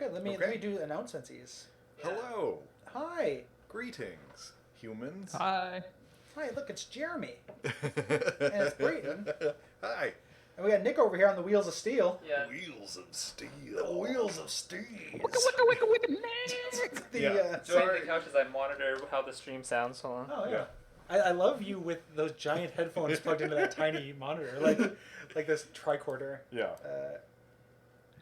Okay, let me do announcements. Hello. Hi. Greetings, humans. Hi. Hi, look, it's Jeremy. And it's Brayton. Hi. And we got Nick over here on the Wheels of Steel. Yeah. Wheels of Steel. The Wheels of Steel. Joining the couch as I monitor how the stream sounds. Hold on. Oh, yeah. I love you with those giant headphones plugged into that tiny monitor, like this tricorder. Yeah.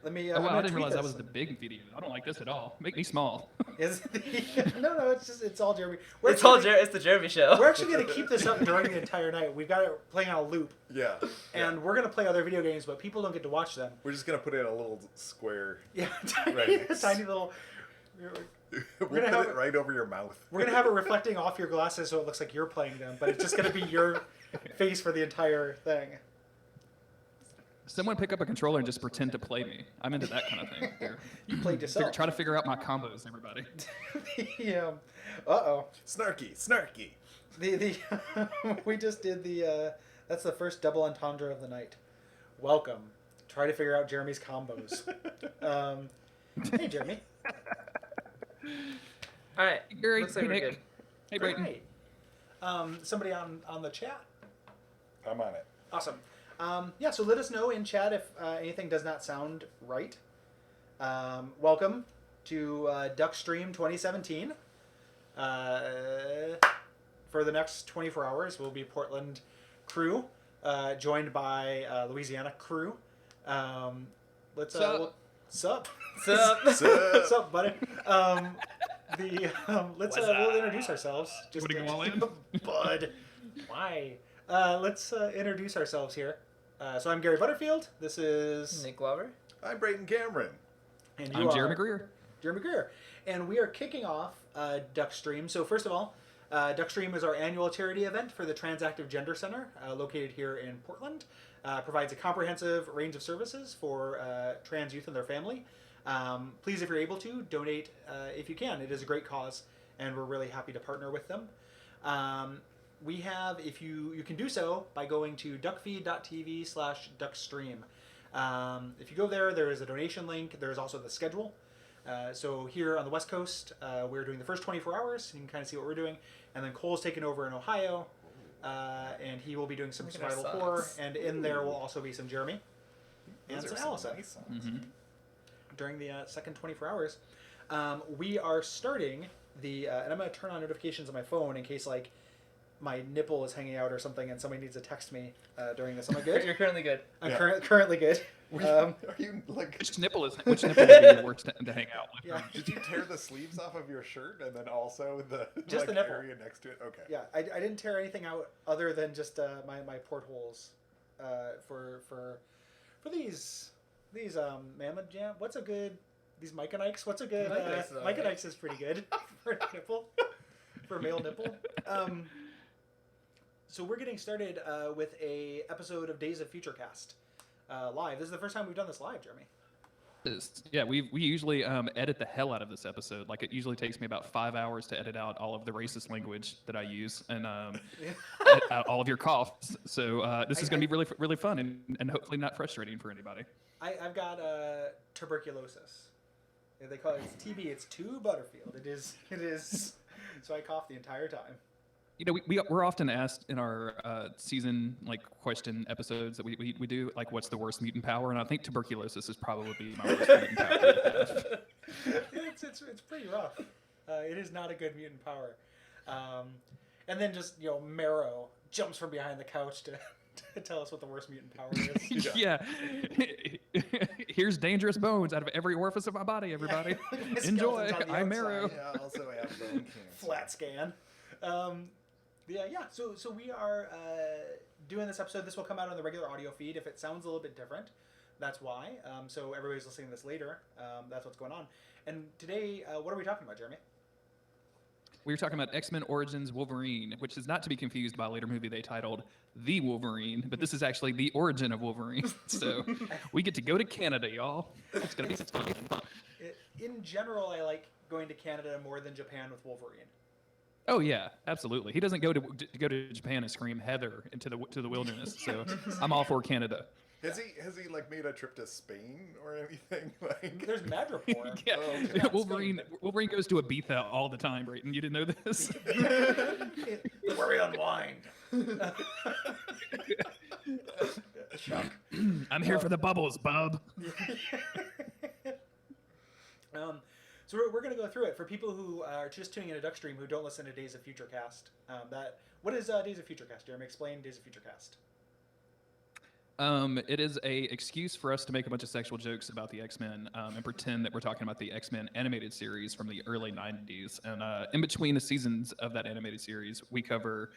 Let me. Oh, wow, I didn't realize that was the big video. I don't like this at all. Make me small. No, it's all Jeremy. It's the Jeremy show. We're actually going to keep this up during the entire night. We've got it playing on a loop. Yeah. And we're going to play other video games, but people don't get to watch them. We're just going to put in a little square. Yeah, Right. tiny little... We'll put it right over your mouth. We're going to have it reflecting off your glasses so it looks like you're playing them, but it's just going to be your face for the entire thing. Someone pick up a controller and just pretend to play me. I'm into that kind of thing. Here. You played yourself. Try to figure out my combos, everybody. Uh-oh. Snarky. We just did that's the first double entendre of the night. Welcome. Try to figure out Jeremy's combos. Hey, Jeremy. All right. Gary, Looks like hey, we're Nick. good. Hey, Brayton. Right. Somebody on the chat? I'm on it. Awesome. So let us know in chat if anything does not sound right. Welcome to Duckstream 2017. For the next 24 hours, we'll be Portland crew, joined by Louisiana crew. Let's sup, buddy. We'll introduce ourselves. Just bud. Why? Let's introduce ourselves here. So I'm Gary Butterfield. This is Nick Glover. I'm Brayton Cameron. And I'm Jeremy Greer. Jeremy Greer. And we are kicking off Duckstream. So first of all, Duckstream is our annual charity event for the Transactive Gender Center, located here in Portland. Provides a comprehensive range of services for trans youth and their family. Please, if you're able to, donate if you can. It is a great cause, and we're really happy to partner with them. We have, if you can do so by going to Duckfeed.tv/Duckstream. If you go there is a donation link. There's also the schedule. So here on the West Coast, we're doing the first 24 hours. You can kind of see what we're doing. And then Cole's taking over in Ohio, and he will be doing some survival horror. And in there will also be some Jeremy and some Allison. Nice During the second 24 hours. We are starting and I'm going to turn on notifications on my phone in case, my nipple is hanging out or something and somebody needs to text me during this. Am I good? You're currently good. I'm currently good. Are you Which nipple would be the worst to hang out with? Yeah. Did you tear the sleeves off of your shirt and then also the Just the nipple area next to it? Okay. Yeah, I didn't tear anything out other than just my portholes for these Mammoth Jam. These Mike and Ike's? What's a good Mike and Ike's is pretty good for a nipple, for a male nipple. So we're getting started with a episode of Days of Futurecast live. This is the first time we've done this live, Jeremy. Yeah, we usually edit the hell out of this episode. It usually takes me about 5 hours to edit out all of the racist language that I use and edit out all of your coughs. So this is going to be really, really fun and hopefully not frustrating for anybody. I've got tuberculosis. They call it TB. It's to Butterfield. It is. So I cough the entire time. We're often asked in our season question episodes that we do what's the worst mutant power, and I think tuberculosis is probably my worst mutant power. It's pretty rough. It is not a good mutant power. And then just Marrow jumps from behind the couch to tell us what the worst mutant power is. Yeah. Here's dangerous bones out of every orifice of my body. Everybody, enjoy. I'm Marrow. Yeah, also I have bone cancer. Flat scan. So we are doing this episode. This will come out on the regular audio feed. If it sounds a little bit different, that's why. So everybody's listening to this later. That's what's going on. And today, what are we talking about, Jeremy? We were talking about X-Men Origins Wolverine, which is not to be confused by a later movie they titled The Wolverine, but this is actually the origin of Wolverine. So we get to go to Canada, y'all. It's going to be fun. In general, I like going to Canada more than Japan with Wolverine. Oh yeah, absolutely. He doesn't go to Japan and scream Heather into the wilderness. So I'm all for Canada. Has he like made a trip to Spain or anything? Like, There's mad rapport. Yeah, Oh, okay. Yeah, Wolverine goes to Ibiza all the time, Brayton. You didn't know this? Where we unwind. Chuck. I'm here for the bubbles, bub. So we're going to go through it for people who are just tuning in to Duckstream who don't listen to Days of Futurecast. What is Days of Futurecast? Jeremy, explain Days of Futurecast. It is a excuse for us to make a bunch of sexual jokes about the X-Men and pretend that we're talking about the X-Men animated series from the early 90s. And in between the seasons of that animated series, we cover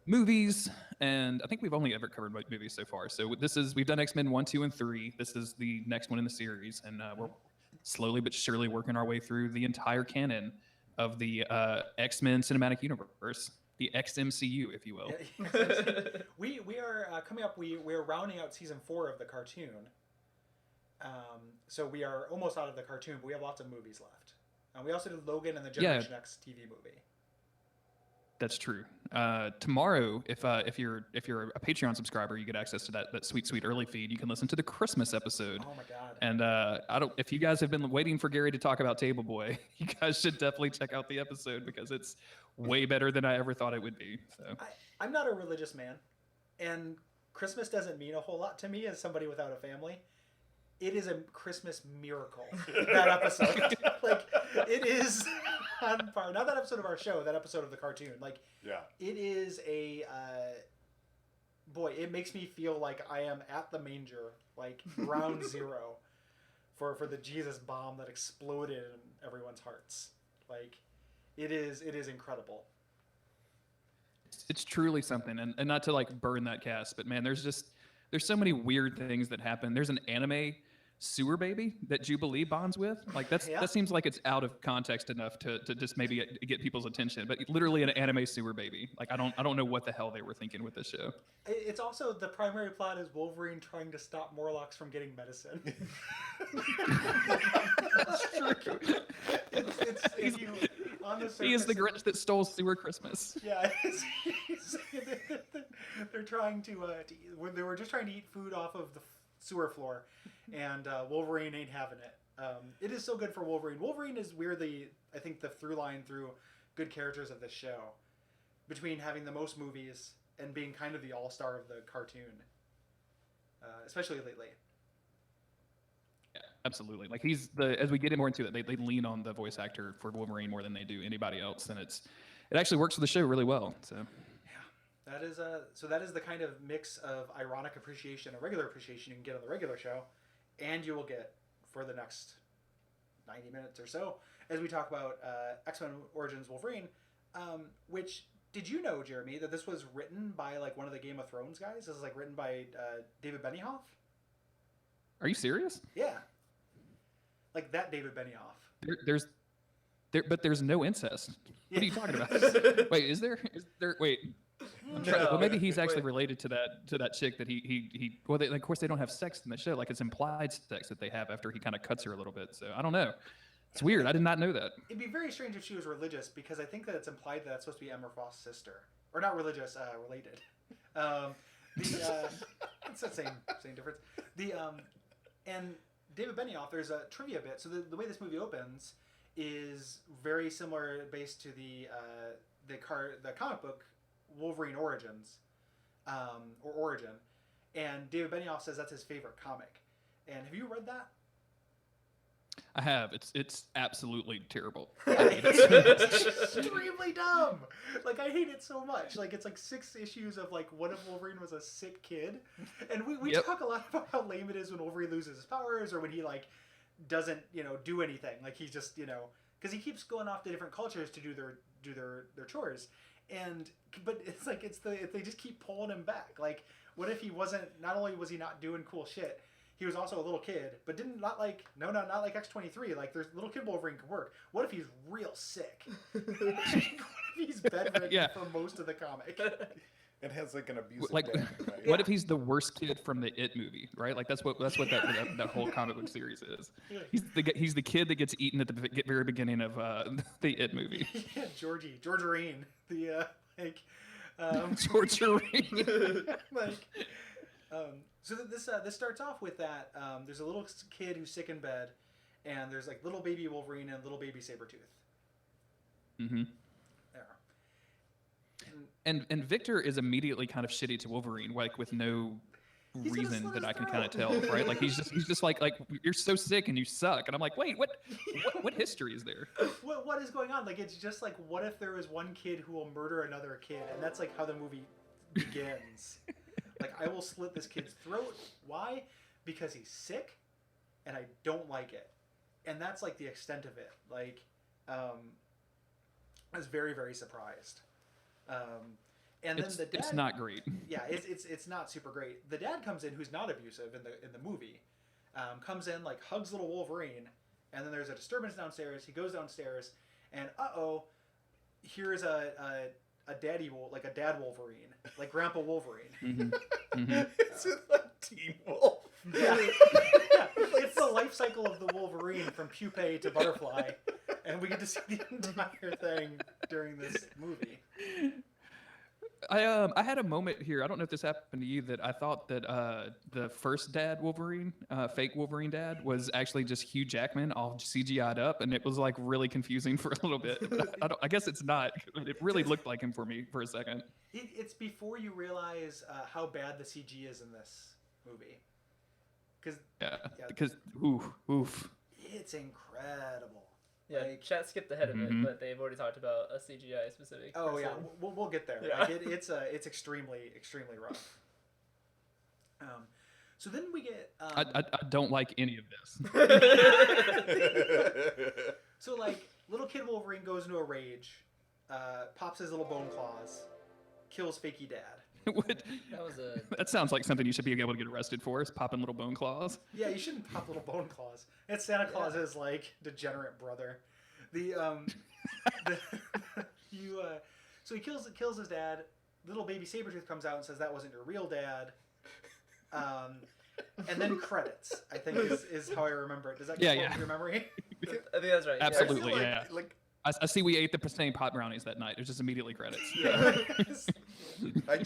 movies, and I think we've only ever covered movies so far. So we've done X-Men 1, 2, and 3. This is the next one in the series, and we're slowly but surely working our way through the entire canon of the X-Men cinematic universe. The XMCU, if you will. We are coming up. We're rounding out season 4 of the cartoon. So we are almost out of the cartoon, but we have lots of movies left. We also did Logan and the Generation X TV movie. That's true. Tomorrow, if you're a Patreon subscriber, you get access to that sweet early feed. You can listen to the Christmas episode. Oh my god! And if you guys have been waiting for Gary to talk about Table Boy, you guys should definitely check out the episode because it's way better than I ever thought it would be. So I'm not a religious man, and Christmas doesn't mean a whole lot to me as somebody without a family. It is a Christmas miracle, that episode. Like, it is on par. Not that episode of our show, that episode of the cartoon. Like, yeah, it is a... boy, it makes me feel like I am at the manger, like, ground zero for the Jesus bomb that exploded in everyone's hearts. Like, it is incredible. it's truly something, and not to, like, burn that cast, but, man, there's so many weird things that happen. There's an anime sewer baby that Jubilee bonds with. Like that seems like it's out of context enough to just maybe get people's attention. But literally an anime sewer baby. Like I don't know what the hell they were thinking with this show. It's also the primary plot is Wolverine trying to stop Morlocks from getting medicine. That's true. He is the Grinch that stole sewer Christmas. Yeah, they're trying to. They were just trying to eat food off of the sewer floor, and Wolverine ain't having it. It is so good for Wolverine. Wolverine is weirdly, I think, the through line through good characters of this show, between having the most movies and being kind of the all-star of the cartoon, especially lately. Yeah, absolutely. Like as we get more into it, they lean on the voice actor for Wolverine more than they do anybody else, and it actually works for the show really well. So. That is the kind of mix of ironic appreciation and regular appreciation you can get on the regular show, and you will get for the next 90 minutes or so as we talk about X-Men Origins Wolverine. Which, did you know, Jeremy, that this was written by like one of the Game of Thrones guys? This is like written by David Benioff. Are you serious? Yeah, like that David Benioff. But there's no incest. What are you talking about? Wait, is there? Wait. Well, maybe he's actually related to that chick that he. Well, of course they don't have sex in the show. Like it's implied sex that they have after he kind of cuts her a little bit. So I don't know. It's weird. I did not know that. It'd be very strange if she was religious because I think that it's implied that it's supposed to be Emma Frost's sister, or not religious, related. It's the same difference. And David Benioff. There's a trivia bit. So the way this movie opens is very similar, based to the comic book Wolverine Origins, or Origin, and David Benioff says that's his favorite comic. And have you read that? I have. It's absolutely terrible. It's extremely dumb. Like I hate it so much. Like it's like 6 issues of like what if Wolverine was a sick kid, and we talk a lot about how lame it is when Wolverine loses his powers or when he like doesn't do anything. Like he's just because he keeps going off to different cultures to do their chores. But it's like they just keep pulling him back. Like, what if he wasn't? Not only was he not doing cool shit, he was also a little kid. But not like X-23. Like, there's little kid Wolverine can work. What if he's real sick? What if he's bedridden for most of the comic? And has like an abusive like, dad, right? What if he's the worst kid from the It movie, right? Like that's what that whole comic book series is. He's the kid that gets eaten at the very beginning of the It movie. Yeah, Georgerine, the Georgerine. like This starts off with that there's a little kid who's sick in bed, and there's like little baby Wolverine and little baby Sabretooth. Mm-hmm. There. And Victor is immediately kind of shitty to Wolverine, like with no He's gonna reason slit that his I can kind of tell, throat. right? Like he's just like you're so sick and you suck, and I'm like, wait, what history is there? What is going on? Like, it's just like, what if there was one kid who will murder another kid, and that's like how the movie begins. Like, I will slit this kid's throat. Why? Because he's sick, and I don't like it. And that's like the extent of it. Like, I was very, very surprised. And then the dad, it's not great. Yeah, it's not super great. The dad comes in, who's not abusive in the movie, comes in, like, hugs little Wolverine, and then there's a disturbance downstairs. He goes downstairs, and here's a dad Wolverine, like Grandpa Wolverine. Mm-hmm. Mm-hmm. It's like Teen Wolf. Yeah. It's the life cycle of the Wolverine from pupae to butterfly, and we get to see the entire thing during this movie. I had a moment here. I don't know if this happened to you, that I thought that the first dad Wolverine, fake Wolverine dad, was actually just Hugh Jackman all CGI'd up, and it was like really confusing for a little bit. I guess it's not. It really looked like him for me for a second. It's before you realize how bad the CG is in this movie. Because oof. It's incredible. Yeah, Like, chat skipped ahead of it, but they've already talked about a CGI specific. Oh person. yeah, we'll get there. Yeah. Like, it's extremely rough. So then we get. I don't like any of this. So like little kid Wolverine goes into a rage, pops his little bone claws, kills fakey dad. That sounds like something you should be able to get arrested for, is popping little bone claws. Yeah, you shouldn't pop little bone claws. It's Santa Claus's like degenerate brother. So he kills his dad. Little baby Sabretooth comes out and says that wasn't your real dad. And then credits, I think is how I remember it. Does that get your memory? I think that's right. Absolutely, yeah. yeah. I see we ate the same pot brownies that night. There's just immediately credits. Yeah. I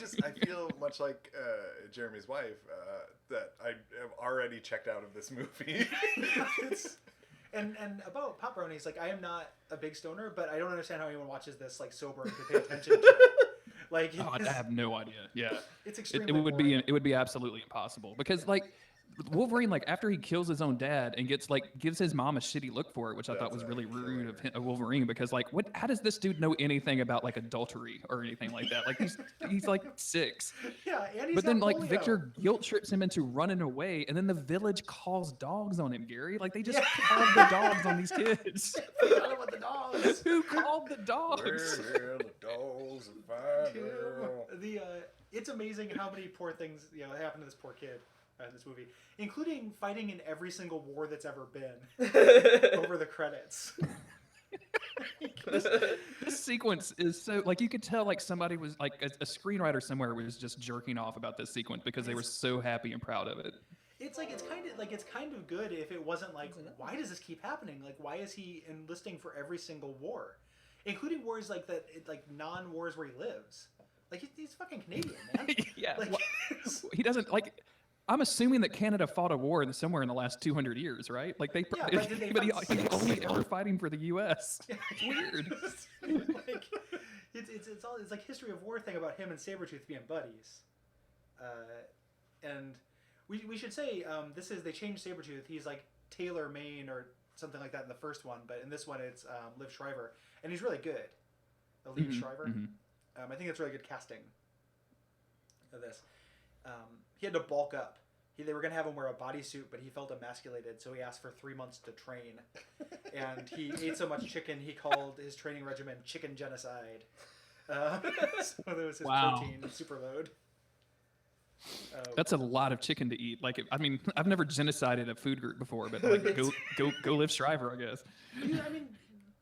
feel much like Jeremy's wife, that I have already checked out of this movie. And about pop brownies, like, I am not a big stoner, but I don't understand how anyone watches this like sober and can pay attention to it. Like, I have no idea. Yeah, it's extremely. It would be absolutely impossible, because like Wolverine, like after he kills his own dad and gives his mom a shitty look for it, which I thought was really rude of Wolverine, because like how does this dude know anything about like adultery or anything like that? Like he's like 6. Yeah, and but then like Victor guilt trips him into running away, and then the village calls dogs on him, Gary. Like they just called the dogs on these kids. Forgot about the dogs. Who called the dogs? Where the dogs and fine girl. It's amazing how many poor things happen to this poor kid in this movie, including fighting in every single war that's ever been over the credits. This sequence is so, like, you could tell like somebody was like a screenwriter somewhere was just jerking off about this sequence because they were so happy and proud of it. It's kind of good if it wasn't like, why does this keep happening? Like, why is he enlisting for every single war, including wars like that, like non-wars where he lives? Like, he's fucking Canadian, man. Yeah, like, he doesn't like. I'm assuming that Canada fought a war somewhere in the last 200 years, right? Like he's only ever fighting for the U.S. Yeah. It's weird. Like, it's like history of war thing about him and Sabretooth being buddies. And we should say they changed Sabretooth. He's like Taylor Maine or something like that in the first one, but in this one it's Liv Schreiber, and he's really good. Liv Schreiber. Mm-hmm. I think it's really good casting of this. He had to bulk up. They were going to have him wear a bodysuit, but he felt emasculated, so he asked for 3 months to train. And he ate so much chicken, he called his training regimen Chicken Genocide. So that was his protein superload. That's a lot of chicken to eat. Like, I've never genocided a food group before, but like, go Liv Schreiber, I guess.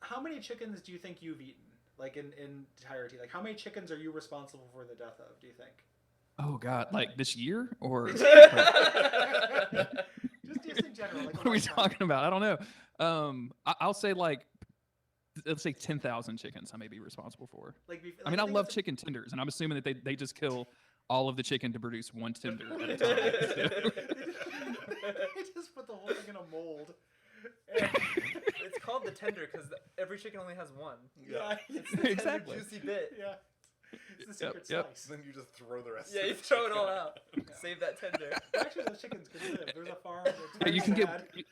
How many chickens do you think you've eaten? Like, in entirety? Like, how many chickens are you responsible for the death of, do you think? Oh God! Like this year, or just in general. Like, what are we talking about? I don't know. I'll say like, let's say 10,000 chickens. I may be responsible for. I love chicken tenders, and I'm assuming that they just kill all of the chicken to produce one tender at a time. They just put the whole thing in a mold. It's called the tender because every chicken only has one. Yeah, It's the tender, Exactly. juicy bit. yeah. It's the secret Yep. slice. Then you just throw the rest. Yeah, of you the throw it chicken all out. Save that tender. Actually, those chickens can live. There's a farm. That's Hey, you can sad. get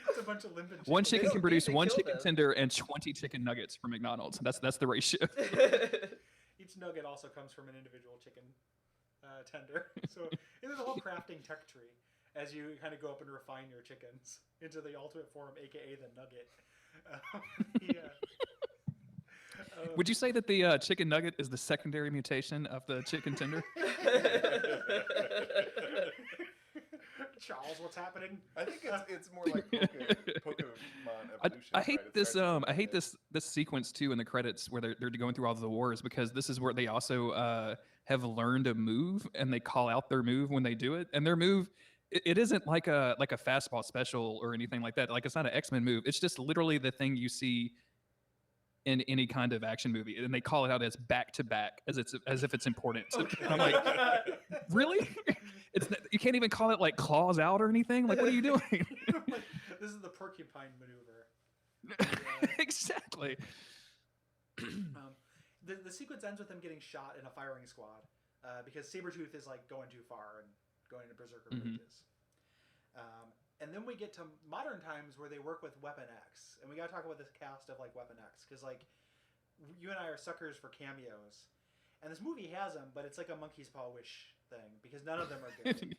It's a bunch of limping chickens. one chicken don't can eat, produce they one kill chicken them. tender and 20 chicken nuggets from McDonald's. That's the ratio. Each nugget also comes from an individual chicken tender. So it is a whole crafting tech tree as you kind of go up and refine your chickens into the ultimate form, aka the nugget. Yeah. Would you say that the chicken nugget is the secondary mutation of the chicken tender? Charles, what's happening? I think it's more like Pokemon evolution. I hate right? It this. starts with I hate nugget. this sequence too in the credits where they're going through all the wars, because this is where they also have learned a move and they call out their move when they do it, and their move. It isn't like a fastball special or anything like that. Like, it's not an X-Men move. It's just literally the thing you see in any kind of action movie, and they call it out as back to back, as if it's important. So, and I'm like, really? You can't even call it like claws out or anything. Like, what are you doing? This is the porcupine maneuver. Exactly. The sequence ends with them getting shot in a firing squad because Sabretooth is like going too far and going into berserker rages. And then we get to modern times where they work with Weapon X, and we gotta talk about this cast of like Weapon X, because like you and I are suckers for cameos, and this movie has them, but it's like a monkey's paw wish thing because none of them are good.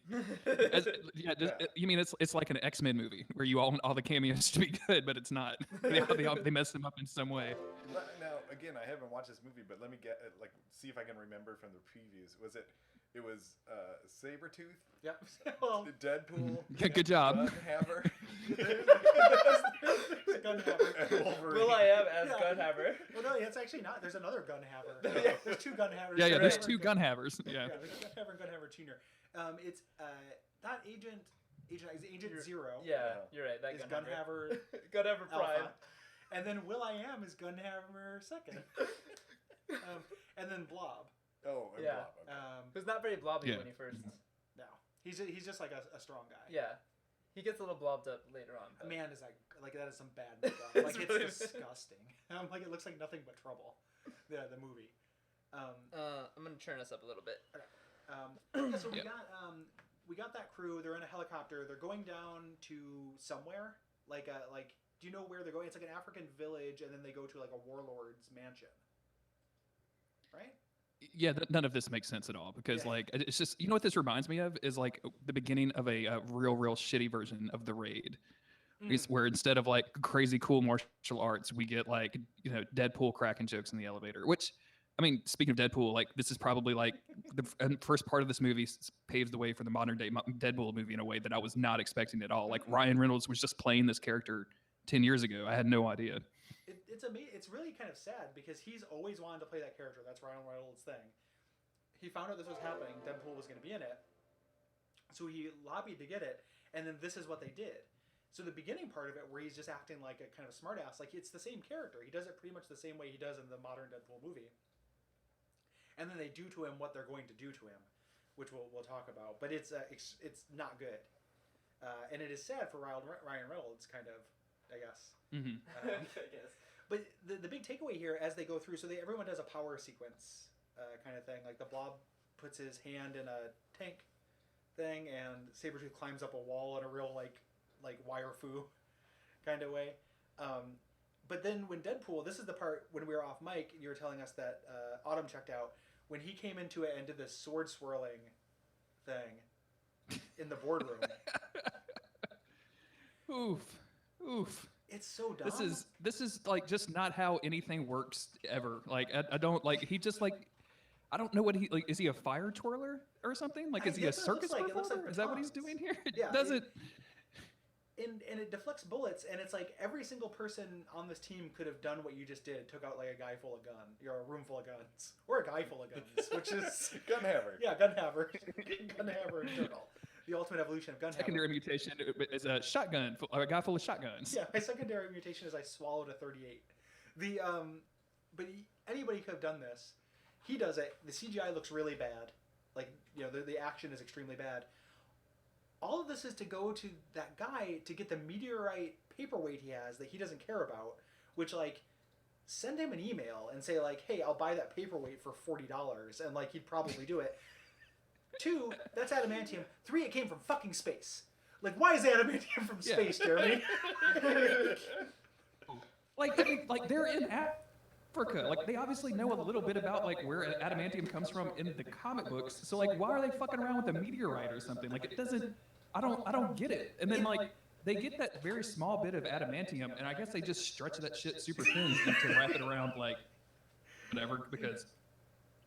You mean it's like an X-Men movie where you all want all the cameos to be good, but it's not. They mess them up in some way. Now, again, I haven't watched this movie, but let me see if I can remember from the previews. It was Sabretooth, Yep. Well, Deadpool, Good job. Gunhammer, Gunhammer. and Wolverine. Will I am as Yeah. Gunhammer. Well, no, it's actually not. There's another Gunhammer. Yeah. There's two Gunhammers. Yeah, there's Right. two gun havers. Yeah. Yeah, there's Gunhammer and Gunhammer Jr. It's not Agent Zero. Yeah, you're right. That Is Gunhammer. Gunhammer Gunhammer Prime. Alpha. And then Will I Am is Gunhammer Second. And then Blob. Oh, and Yeah. Blob. Okay. Who's not very blobby Yeah. when he first. No, he's just like a strong guy. Yeah. He gets a little blobbed up later on. but- Man, is that is some bad makeup. Like, it's really- disgusting. Like, it looks like nothing but trouble. The movie. I'm gonna turn us up a little bit. So Yeah. we got that crew. They're in a helicopter. They're going down to somewhere. Do you know where they're going? It's like an African village, and then they go to like a warlord's mansion. Right? Yeah, none of this makes sense at all, because Yeah. like it's just, you know what this reminds me of is like the beginning of a real shitty version of The Raid. It's where instead of like crazy cool martial arts, we get like, Deadpool cracking jokes in the elevator. Which, I mean, speaking of Deadpool, like this is probably like the first part of this movie paves the way for the modern day Deadpool movie in a way that I was not expecting at all. Like Ryan Reynolds was just playing this character 10 years ago. I had no idea. It's amazing. It's really kind of sad because he's always wanted to play that character. That's Ryan Reynolds' thing. He found out this was happening. Deadpool was going to be in it, so he lobbied to get it. And then this is what they did. So the beginning part of it, where he's just acting like a kind of smartass, like it's the same character. He does it pretty much the same way he does in the modern Deadpool movie. And then they do to him what they're going to do to him, which we'll talk about. But it's not good, and it is sad for Ryan Reynolds, kind of, I guess. Mm-hmm. I guess. But the big takeaway here, as they go through, so everyone does a power sequence kind of thing. Like the Blob puts his hand in a tank thing, and Sabretooth climbs up a wall in a real like wire fu kind of way. But then when Deadpool, this is the part when we were off mic, you were telling us that Autumn checked out. When he came into it and did this sword swirling thing in the boardroom. Oof. It's so dumb. This is like just not how anything works ever. Like I don't like, he just like, I don't know what he like. Is he a fire twirler or something? Like, is he a That's what it circus looks like. It looks performer? like Is that what he's batons. doing here? It Yeah, doesn't. And it deflects bullets, and it's like every single person on this team could have done what you just did. Took out like a guy full of a room full of guns, or a guy full of guns, which is Gunhammer. yeah, Gunhammer, Gunhammer Internal, the ultimate evolution of Gunhammer. Secondary mutation is a shotgun, or a guy full of shotguns. Yeah, my secondary mutation is I swallowed a 38. But anybody could have done this. He does it. The CGI looks really bad. Like, you know, the action is extremely bad. All of this is to go to that guy to get the meteorite paperweight he has that he doesn't care about, which, like, send him an email and say, like, hey, I'll buy that paperweight for $40, and, like, he'd probably do it. 2, that's adamantium. 3, it came from fucking space. Like, why is adamantium from space, Jeremy? Like, I mean, like they're in Africa. Like, they obviously know a little bit about like where adamantium comes from in the comic books. So like, why are they fucking around with a meteorite or something? Like, it doesn't. I don't get it. And then like they get that very small bit of adamantium, and I guess they just stretch that shit super thin to wrap it around like whatever. Because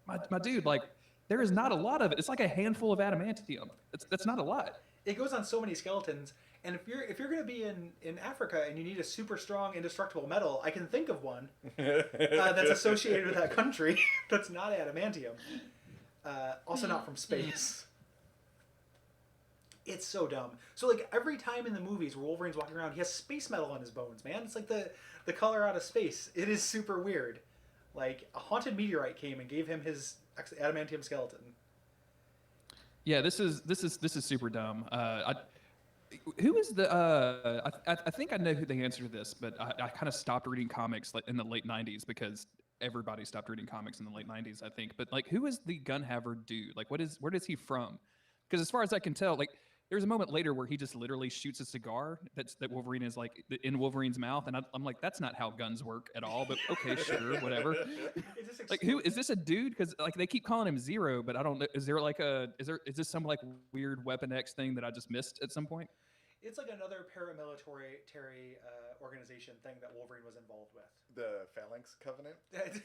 my dude, like, there is not a lot of it. It's like a handful of adamantium. That's not a lot. It goes on so many skeletons, and if you're going to be in Africa and you need a super strong indestructible metal, I can think of one that's associated with that country that's not adamantium. Also not from space. It's so dumb. So like every time in the movies where Wolverine's walking around, he has space metal on his bones, man. It's like the color out of space. It is super weird. Like a haunted meteorite came and gave him his adamantium skeleton. Yeah, this is super dumb. Who is the? I think I know who the answer to this, but I kind of stopped reading comics like in the late '90s because everybody stopped reading comics in the late '90s, I think. But like, who is the Gunhaver dude? Like, where is he from? Because as far as I can tell, like, there's a moment later where he just literally shoots a cigar that Wolverine is like in Wolverine's mouth, and I'm like, that's not how guns work at all. But okay, sure, whatever. Like, who is this a dude? Because like they keep calling him Zero, but I don't know. Is this some like weird Weapon X thing that I just missed at some point? It's like another paramilitary organization thing that Wolverine was involved with. The Phalanx Covenant?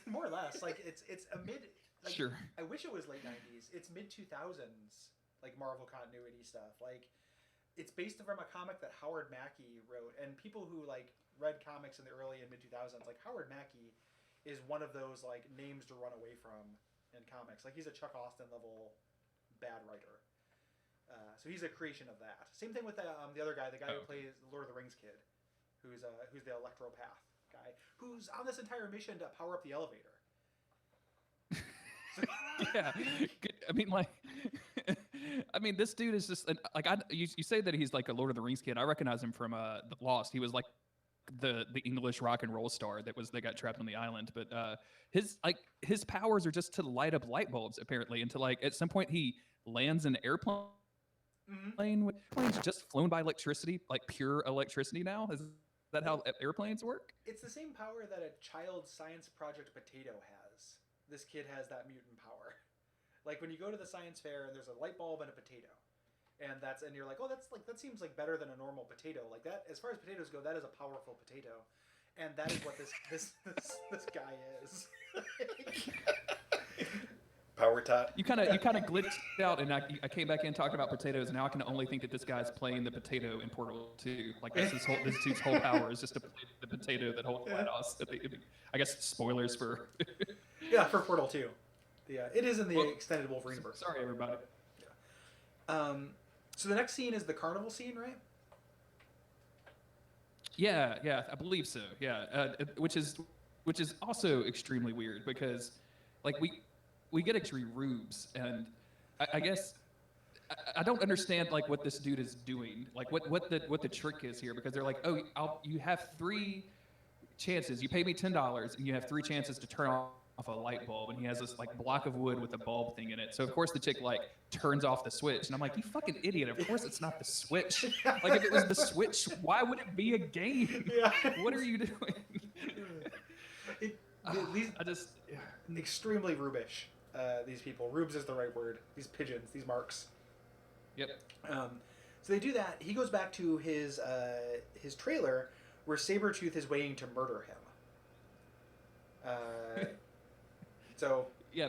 More or less. Like it's a mid. Like, sure. I wish it was late '90s. It's mid 2000s. Like Marvel continuity stuff. Like it's based from a comic that Howard Mackie wrote, and people who like read comics in the early and mid 2000s, like Howard Mackie, is one of those like names to run away from in comics. Like he's a Chuck Austen level bad writer. So he's a creation of that. Same thing with the other guy, the guy who plays the Lord of the Rings kid, who's the Electropath guy, who's on this entire mission to power up the elevator. Yeah, I mean, like, I mean, this dude is just like you say that he's like a Lord of the Rings kid. I recognize him from The Lost. He was like the English rock and roll star that got trapped on the island. But his powers are just to light up light bulbs apparently, and to like at some point he lands an airplane. Mm-hmm. Planes just flown by electricity, like pure electricity now. Is that how airplanes work? It's the same power that a child science project potato has. This kid has that mutant power. Like when you go to the science fair and there's a light bulb and a potato, and you're like, oh, that seems like better than a normal potato. Like that, as far as potatoes go, that is a powerful potato, and that is what this guy is. Power tot. You kind of glitched out, and I came back in talking about potatoes, and now I can only think that this guy's playing the potato in Portal 2. Like this dude's whole power is just to play the potato that holds Lighthouse. I guess spoilers for. Yeah, for Portal 2. Yeah, it is in the extended Wolverine verse. Sorry, everybody. Yeah. So the next scene is the carnival scene, right? Yeah, I believe so. Yeah, which is also extremely weird because, like, we get actually rubes, and I guess I don't understand like what this dude is doing, like what the trick is here, because they're like, oh, you have 3 chances. You pay me $10, and you have 3 chances to turn off a light bulb, and he has this like block of wood with a bulb thing in it. So of course the chick like turns off the switch, and I'm like, you fucking idiot! Of course it's not the switch. Like if it was the switch, why would it be a game? Yeah. What are you doing? Extremely rubish. These people. Rubes is the right word. These pigeons. These marks. Yep. So they do that. He goes back to his trailer where Sabretooth is waiting to murder him. So yeah,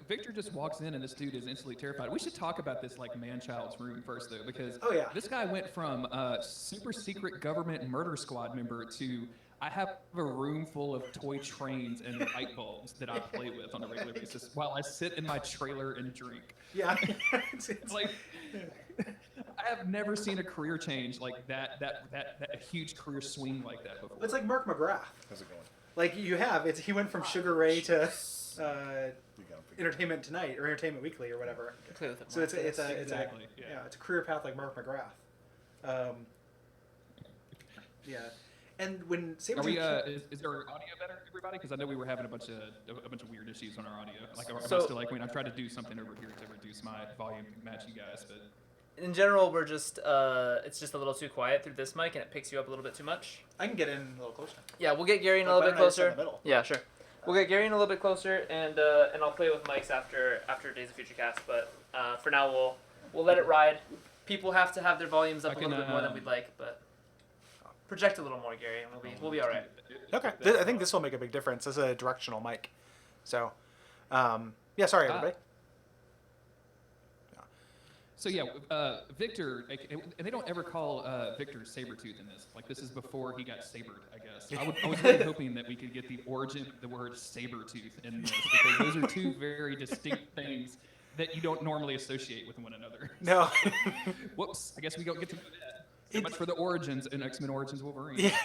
Victor just walks in and this dude is instantly terrified. We should talk about this like man-child's room first though, because this guy went from super secret government murder squad member to I have a room full of toy trains and light bulbs that I play with on a regular basis while I sit in my trailer and drink. Yeah, it's like I have never seen a career change like that a huge career swing like that before. It's like Mark McGrath. How's it going? Like he went from Sugar Ray to Entertainment Tonight or Entertainment Weekly or whatever. Play with it So more. it's a Exactly, yeah. it's a career path like Mark McGrath. Yeah, and when Are we? Is our audio better, everybody? Because I know we were having a bunch of weird issues on our audio. Like, am I still like when I'm trying to do something over here to reduce my volume to match you guys, but In general, we're just it's just a little too quiet through this mic, and it picks you up a little bit too much. I can get in a little closer. Yeah, we'll get Gary in a Like, little bit why don't I just sit in closer. the middle? Yeah, sure. We'll get Gary in a little bit closer, and I'll play with mics after Days of Future Cast. But for now, we'll let it ride. People have to have their volumes up a little bit more than we'd like, but project a little more, Gary, and we'll be all right. Okay, I think this will make a big difference. This is a directional mic, so yeah. Sorry, everybody. So yeah, Victor, and they don't ever call Victor Sabretooth in this. Like, this is before he got sabered, I guess. I was really hoping that we could get the origin of the word Sabretooth in this, because those are two very distinct things that you don't normally associate with one another. No. Whoops, I guess we don't get to do that. So much for the origins in X-Men Origins Wolverine. Yeah,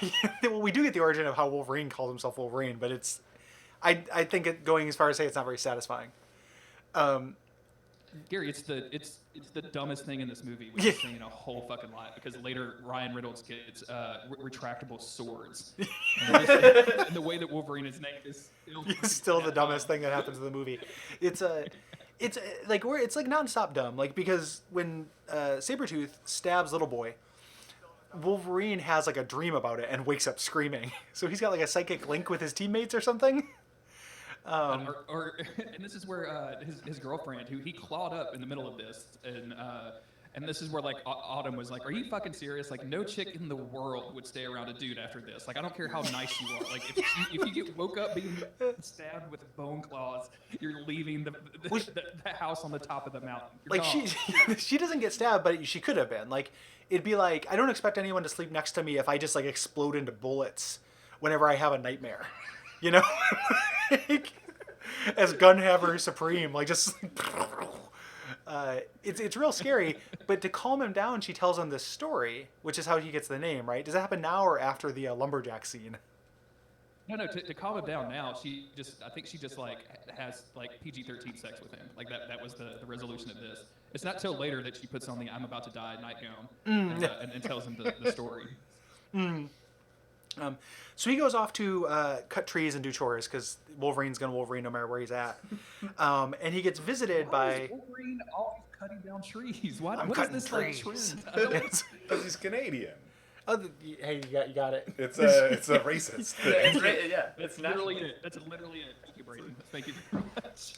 well, we do get the origin of how Wolverine calls himself Wolverine, but it's, I think going as far as say it's not very satisfying. Gary, it's the dumbest thing in this movie, which is saying a whole fucking lot, because later Ryan Reynolds gets retractable swords. And the way that Wolverine is named is still the dumbest thing that happens in the movie. It's like nonstop dumb, like, because when Sabretooth stabs Little Boy, Wolverine has like a dream about it and wakes up screaming. So he's got like a psychic link with his teammates or something. And this is where his girlfriend, who he clawed up in the middle of this, and this is where like Autumn was like, "Are you fucking serious? Like, no chick in the world would stay around a dude after this. Like, I don't care how nice you are. Like, if you get woke up being stabbed with bone claws, you're leaving the house on the top of the mountain. You're Like, gone." she doesn't get stabbed, but she could have been. Like, it'd be like, I don't expect anyone to sleep next to me if I just like explode into bullets whenever I have a nightmare, you know? Like, as Gunhammer Supreme, like, just it's real scary. But to calm him down, she tells him this story, which is how he gets the name, right? Does that happen now or after the lumberjack scene? No. To calm him down now, I think she just like has like PG-13 sex with him. Like that was the resolution of this. It's not till later that she puts on the "I'm about to die" nightgown and tells him the story. So he goes off to cut trees and do chores because Wolverine's gonna Wolverine no matter where he's at. And he gets visited by Wolverine always cutting down trees. What is cutting this trees. like trend? Because he's Canadian. Oh, hey, you got it. It's a racist thing. It's literally naturally it. That's literally it. Thank you, Brayden. Thank you very much.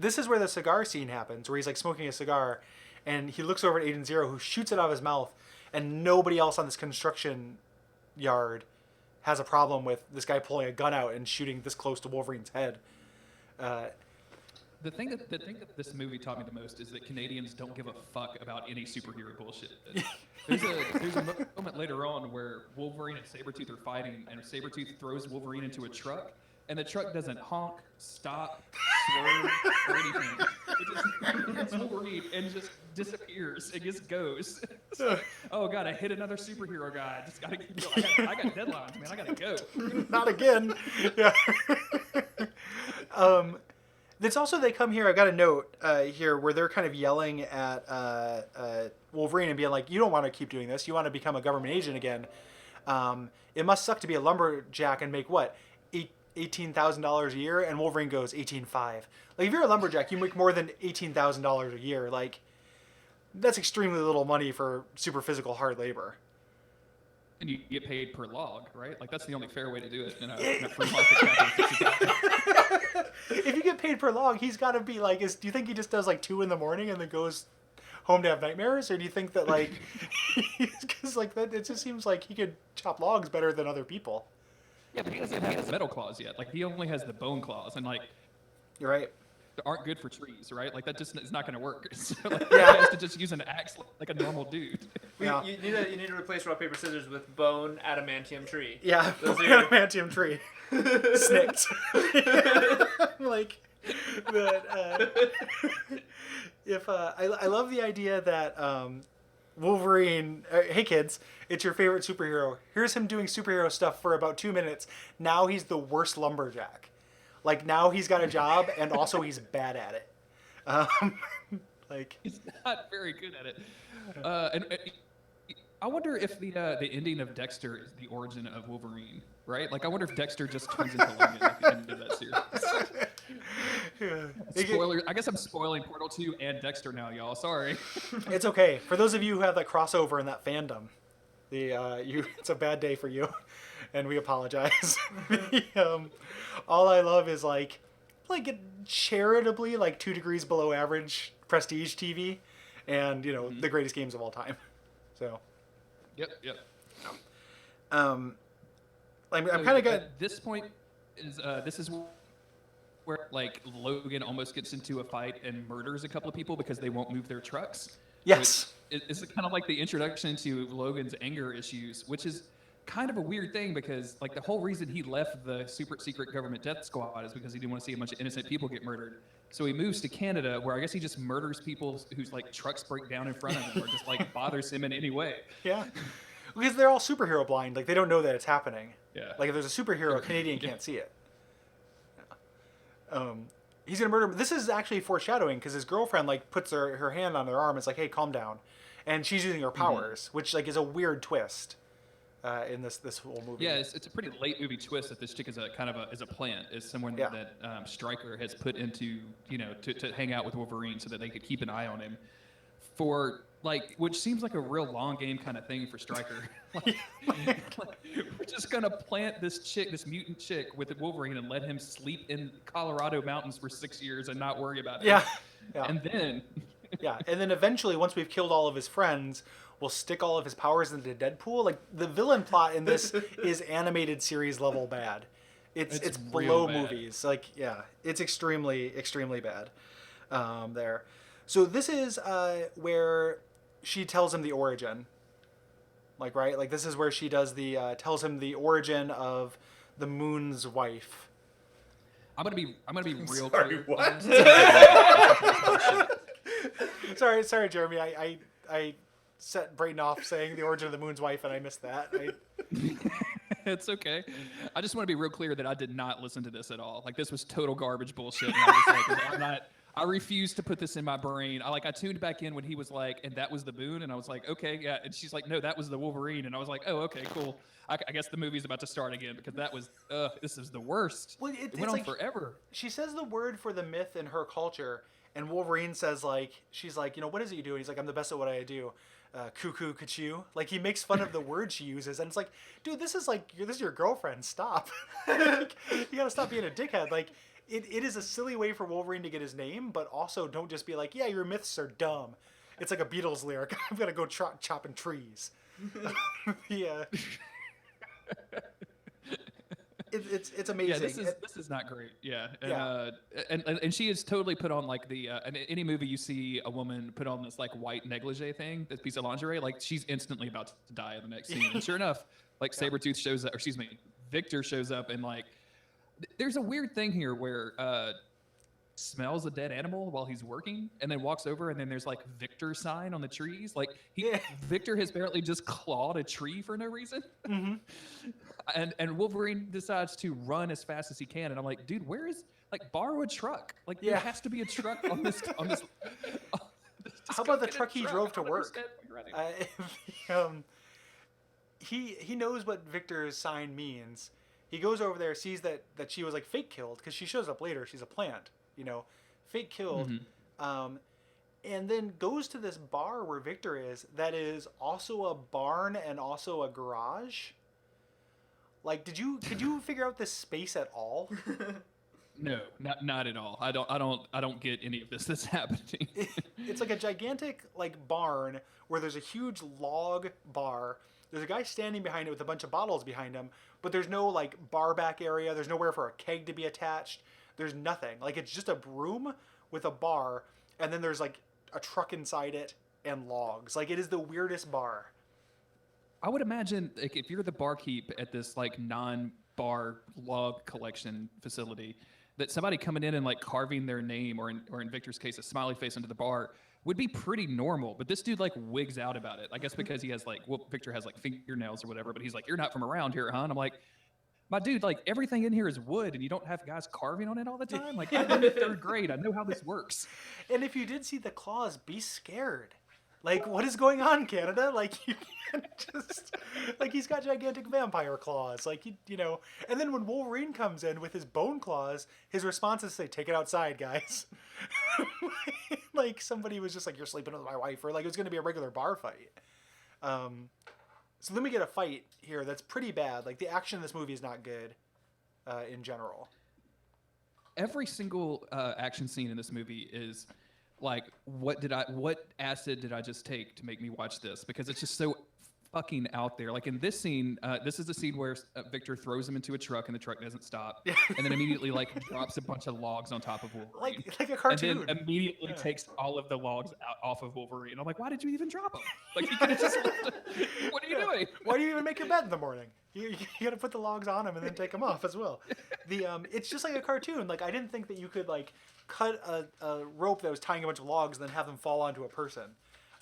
This is where the cigar scene happens, where he's like smoking a cigar, and he looks over at Agent Zero, who shoots it out of his mouth, and nobody else on this construction yard has a problem with this guy pulling a gun out and shooting this close to Wolverine's head. The thing that this movie taught me the most is that Canadians don't give a fuck about any superhero bullshit. There's a moment later on where Wolverine and Sabretooth are fighting, and Sabretooth throws Wolverine into a truck, and the truck doesn't honk, stop, swerve, or anything. It just hits Wolverine and just disappears. It just goes. It's like, oh god, I hit another superhero guy. I just gotta keep going. I got deadlines, man. I gotta go. Not again. Yeah. It's also, they come here, I've got a note here where they're kind of yelling at Wolverine and being like, you don't want to keep doing this. You want to become a government agent again. It must suck to be a lumberjack and make what? $18,000 a year? And Wolverine goes, 18.5. Like, if you're a lumberjack, you make more than $18,000 a year. Like, that's extremely little money for super physical hard labor. And you get paid per log, right? Like, that's the only fair way to do it in a free market capitalist. If you get paid per log, he's got to be like, do you think he just does like 2 a.m. and then goes home to have nightmares? Or do you think that like, because like that, it just seems like he could chop logs better than other people. Yeah, but he doesn't have the metal claws yet. Like, he only has the bone claws, and like, you're right. They aren't good for trees, right? Like, that just is not going to work. So like, Yeah. he has to just use an axe like a normal dude. Yeah. You need to replace rock paper scissors with bone adamantium tree. Yeah, Those are your- adamantium tree. Snicked. Like, but if I love the idea that Wolverine, hey kids, it's your favorite superhero. Here's him doing superhero stuff for about 2 minutes. Now he's the worst lumberjack. Like now he's got a job and also he's bad at it. Um, like He's not very good at it. And I wonder if the ending of Dexter is the origin of Wolverine, right? Like I wonder if Dexter just turns into Logan at the end of that series. Spoiler. I guess I'm spoiling Portal 2 and Dexter now, y'all. Sorry. it's okay for those of you who have that crossover in that fandom. It's a bad day for you, and we apologize. All I love is like charitably like 2 degrees below average prestige TV, and the greatest games of all time. So. Yep. I'm kind of good. At this point, this is where like Logan almost gets into a fight and murders a couple of people because they won't move their trucks. Yes. It's kind of like the introduction to Logan's anger issues, which is kind of a weird thing because like the whole reason he left the super secret government death squad is because he didn't want to see a bunch of innocent people get murdered. So he moves to Canada, where I guess he just murders people whose like trucks break down in front of him or just like bothers him in any way. Yeah. Because they're all superhero blind. Like, they don't know that it's happening. Yeah. Like, if there's a superhero, a Canadian can't see it. He's going to murder him. This is actually foreshadowing, because his girlfriend, like, puts her hand on their arm. It's like, hey, calm down. And she's using her powers, which, like, is a weird twist in this whole movie. Yeah, it's a pretty late movie twist that this chick is a plant, is someone that Stryker has put into, to hang out with Wolverine so that they could keep an eye on him for, like, which seems like a real long game kind of thing for Stryker. We're just going to plant this mutant chick with Wolverine and let him sleep in Colorado mountains for 6 years and not worry about it. Yeah. And then... and then eventually, once we've killed all of his friends, we'll stick all of his powers into Deadpool. Like, the villain plot in this is animated series level bad. It's below bad. movies. Like, yeah, it's extremely, extremely bad there. So this is where she tells him the origin. Like, right? Like, this is where she does tells him the origin of the Moon's wife. I'm gonna be real Sorry, clear. what? Sorry, Jeremy. I set Brayden off saying the origin of the Moon's wife, and I missed that. It's okay. I just want to be real clear that I did not listen to this at all. Like, this was total garbage bullshit. And I was like, I refuse to put this in my brain. I tuned back in when he was like, and that was the Moon, and I was like, okay, yeah. And she's like, no, that was the Wolverine, and I was like, oh, okay, cool. I guess the movie's about to start again because that was, this is the worst. Well, it went on forever. She says the word for the myth in her culture, and Wolverine says, like, she's like, what is it you do? And he's like, I'm the best at what I do. Cuckoo, kachu. Like, he makes fun of the word she uses, and it's like, dude, this is your girlfriend. Stop. Like, you gotta stop being a dickhead. Like, it is a silly way for Wolverine to get his name, but also don't just be like, yeah, your myths are dumb. It's like a Beatles lyric. I'm gonna go chopping trees. Yeah. It's amazing. Yeah, this is not great. Yeah, and she is totally put on like the in any movie you see a woman put on this like white negligee thing, this piece of lingerie, like she's instantly about to die in the next scene. And sure enough, like Sabretooth shows up, or excuse me, Victor shows up, and like there's a weird thing here where smells a dead animal while he's working, and then walks over, and then there's like Victor sign on the trees. Like Victor has apparently just clawed a tree for no reason. Mm-hmm. And Wolverine decides to run as fast as he can, and I'm like, dude, where is, like, borrow a truck? Like, there has to be a truck on this. How about the truck he drove to work? He knows what Victor's sign means. He goes over there, sees that she was like fake killed, because she shows up later. She's a plant, fake killed. Mm-hmm. And then goes to this bar where Victor is, that is also a barn and also a garage. Like, could you figure out this space at all? No, not at all. I don't get any of this that's happening. It's like a gigantic like barn where there's a huge log bar. There's a guy standing behind it with a bunch of bottles behind him, but there's no like bar back area. There's nowhere for a keg to be attached. There's nothing. Like, it's just a room with a bar, and then there's like a truck inside it and logs. Like, it is the weirdest bar. I would imagine, like, if you're the barkeep at this like non-bar log collection facility, that somebody coming in and like carving their name, or in Victor's case, a smiley face into the bar, would be pretty normal. But this dude like wigs out about it. I guess because he has like, Victor has like fingernails or whatever. But he's like, you're not from around here, huh? And I'm like, my dude, like everything in here is wood, and you don't have guys carving on it all the time. Like I'm in third grade, I know how this works. And if you did see the claws, be scared. Like, what is going on, Canada? Like, you can't just like he's got gigantic vampire claws. Like, you know. And then when Wolverine comes in with his bone claws, his response is to say, "Take it outside, guys." Like somebody was just like, "You're sleeping with my wife," or like it was going to be a regular bar fight. So then we get a fight here that's pretty bad. Like the action in this movie is not good, in general. Every single action scene in this movie is like, what acid did I just take to make me watch this? Because it's just so fucking out there. Like in this scene, this is the scene where Victor throws him into a truck and the truck doesn't stop, and then immediately like drops a bunch of logs on top of Wolverine, like a cartoon. and then immediately takes all of the logs off of Wolverine. I'm like, why did you even drop them? Like you could have just left it. What are you doing? Why do you even make your bed in the morning? You got to put the logs on them and then take them off as well. It's just like a cartoon. Like I didn't think that you could like cut a rope that was tying a bunch of logs and then have them fall onto a person.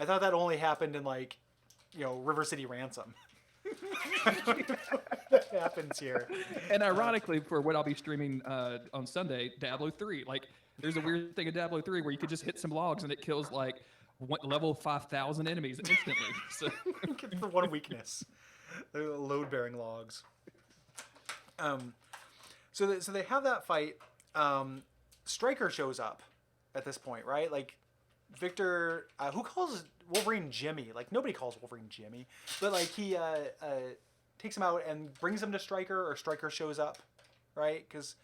I thought that only happened in like, River City Ransom. That happens here. And ironically, for what I'll be streaming on Sunday, Diablo 3, like there's a weird thing in Diablo 3 where you could just hit some logs and it kills like level 5,000 enemies instantly. So for one weakness, they're load-bearing logs. So they have that fight. Stryker shows up at this point, right? Like Victor, who calls Wolverine Jimmy? Like nobody calls Wolverine Jimmy, but like he takes him out and brings him to Stryker, or Stryker shows up, right? Because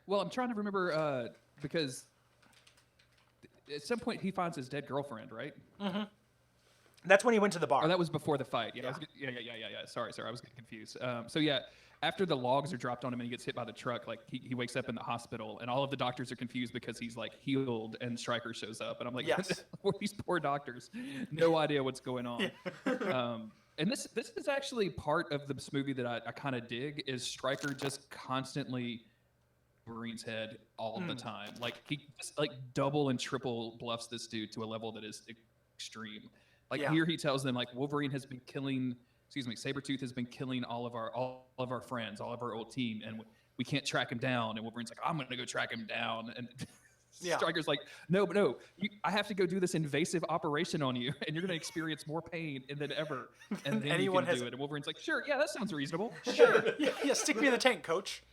well, I'm trying to remember because at some point he finds his dead girlfriend, right? Mm-hmm. That's when he went to the bar. Oh, that was before the fight. Yeah. Yeah. Yeah. Sorry, I was getting confused. So yeah, after the logs are dropped on him and he gets hit by the truck, like he wakes up in the hospital and all of the doctors are confused because he's like healed and Stryker shows up and I'm like, yes. These poor doctors, no idea what's going on. And this is actually part of this movie that I kind of dig is Stryker just constantly Wolverine's head all the time. Like he just like double and triple bluffs this dude to a level that is extreme. Like here he tells them like Wolverine has been killing, Sabretooth has been killing all of our friends, all of our old team, and we can't track him down. And Wolverine's like, I'm gonna go track him down. And Stryker's like, no, I have to go do this invasive operation on you, and you're gonna experience more pain than ever. And then you can do it. And Wolverine's like, sure, yeah, that sounds reasonable. Sure, yeah, stick me in the tank, coach.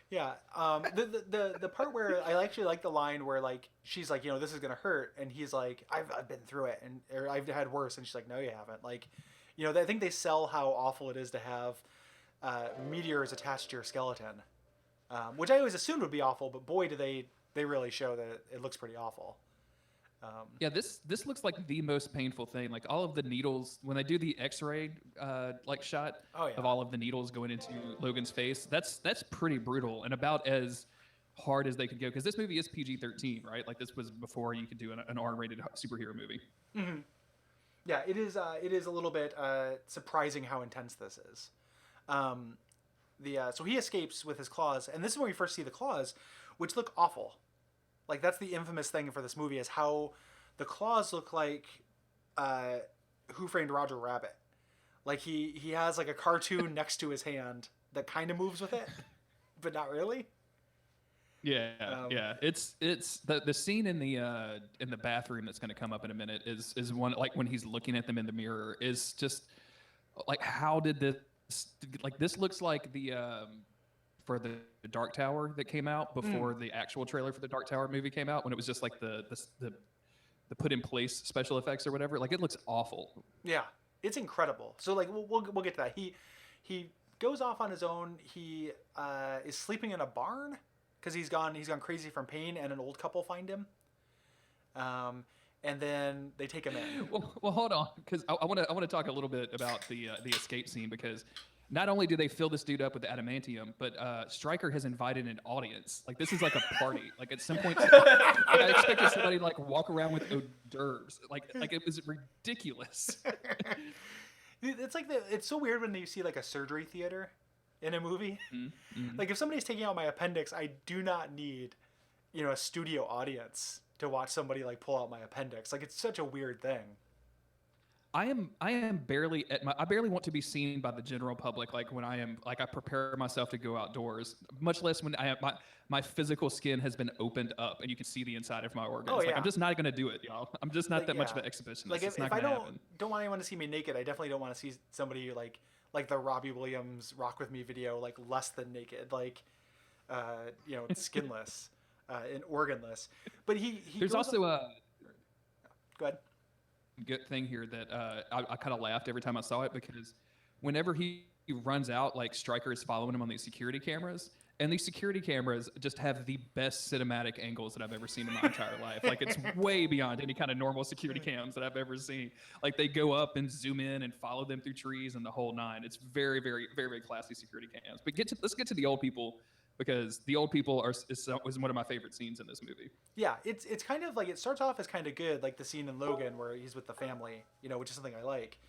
Yeah, the part where I actually like the line where like she's like, this is gonna hurt, and he's like, I've been through it, or I've had worse, and she's like, no, you haven't. Like, I think they sell how awful it is to have meteors attached to your skeleton, which I always assumed would be awful, but boy, do they really show that it looks pretty awful. Yeah, this looks like the most painful thing. Like all of the needles, when they do the X-ray like shot of all of the needles going into Logan's face, that's pretty brutal and about as hard as they could go. Because this movie is PG-13, right? Like this was before you could do an R-rated superhero movie. Mm-hmm. Yeah, it is. It is a little bit surprising how intense this is. So he escapes with his claws, and this is where we first see the claws, which look awful. Like that's the infamous thing for this movie is how the claws look like Who Framed Roger Rabbit. Like he has like a cartoon next to his hand that kind of moves with it, but not really. Yeah, yeah. It's the scene in the bathroom that's going to come up in a minute is one like when he's looking at them in the mirror is just like how did this looks like the for the Dark Tower that came out before the actual trailer for the Dark Tower movie came out when it was just like the put in place special effects or whatever. Like it looks awful. Yeah, it's incredible. So like we'll get to that. He goes off on his own. He is sleeping in a barn because he's gone crazy from pain, and an old couple find him. And then they take him in. Well, hold on, because I want to talk a little bit about the escape scene because not only do they fill this dude up with adamantium, but Stryker has invited an audience. Like this is like a party. Like at some point, I expected somebody to like walk around with hors d'oeuvres. Like it was ridiculous. It's like it's so weird when you see like a surgery theater in a movie. Mm-hmm. Like if somebody's taking out my appendix, I do not need, a studio audience to watch somebody like pull out my appendix. Like it's such a weird thing. I am barely I barely want to be seen by the general public, like when I prepare myself to go outdoors, much less when I have my physical skin has been opened up and you can see the inside of my organs. Oh Like yeah. I'm just not gonna do it, y'all. I'm just not Like that much of yeah. an exhibitionist. Like It's if not I gonna happen. don't want anyone to see me naked, I definitely don't want to see somebody like the Robbie Williams "Rock with Me" video, like less than naked, like skinless, and organless. But he There's goes also a go ahead. good thing here that I kind of laughed every time I saw it because whenever he runs out, like Stryker is following him on these security cameras, and these security cameras just have the best cinematic angles that I've ever seen in my entire life. Like it's way beyond any kind of normal security cams that I've ever seen. Like they go up and zoom in and follow them through trees and the whole nine. It's very, very, very, very classy security cams. But let's get to the old people because the old people is one of my favorite scenes in this movie. Yeah, it's kind of like it starts off as kind of good, like the scene in Logan where he's with the family, which is something I like.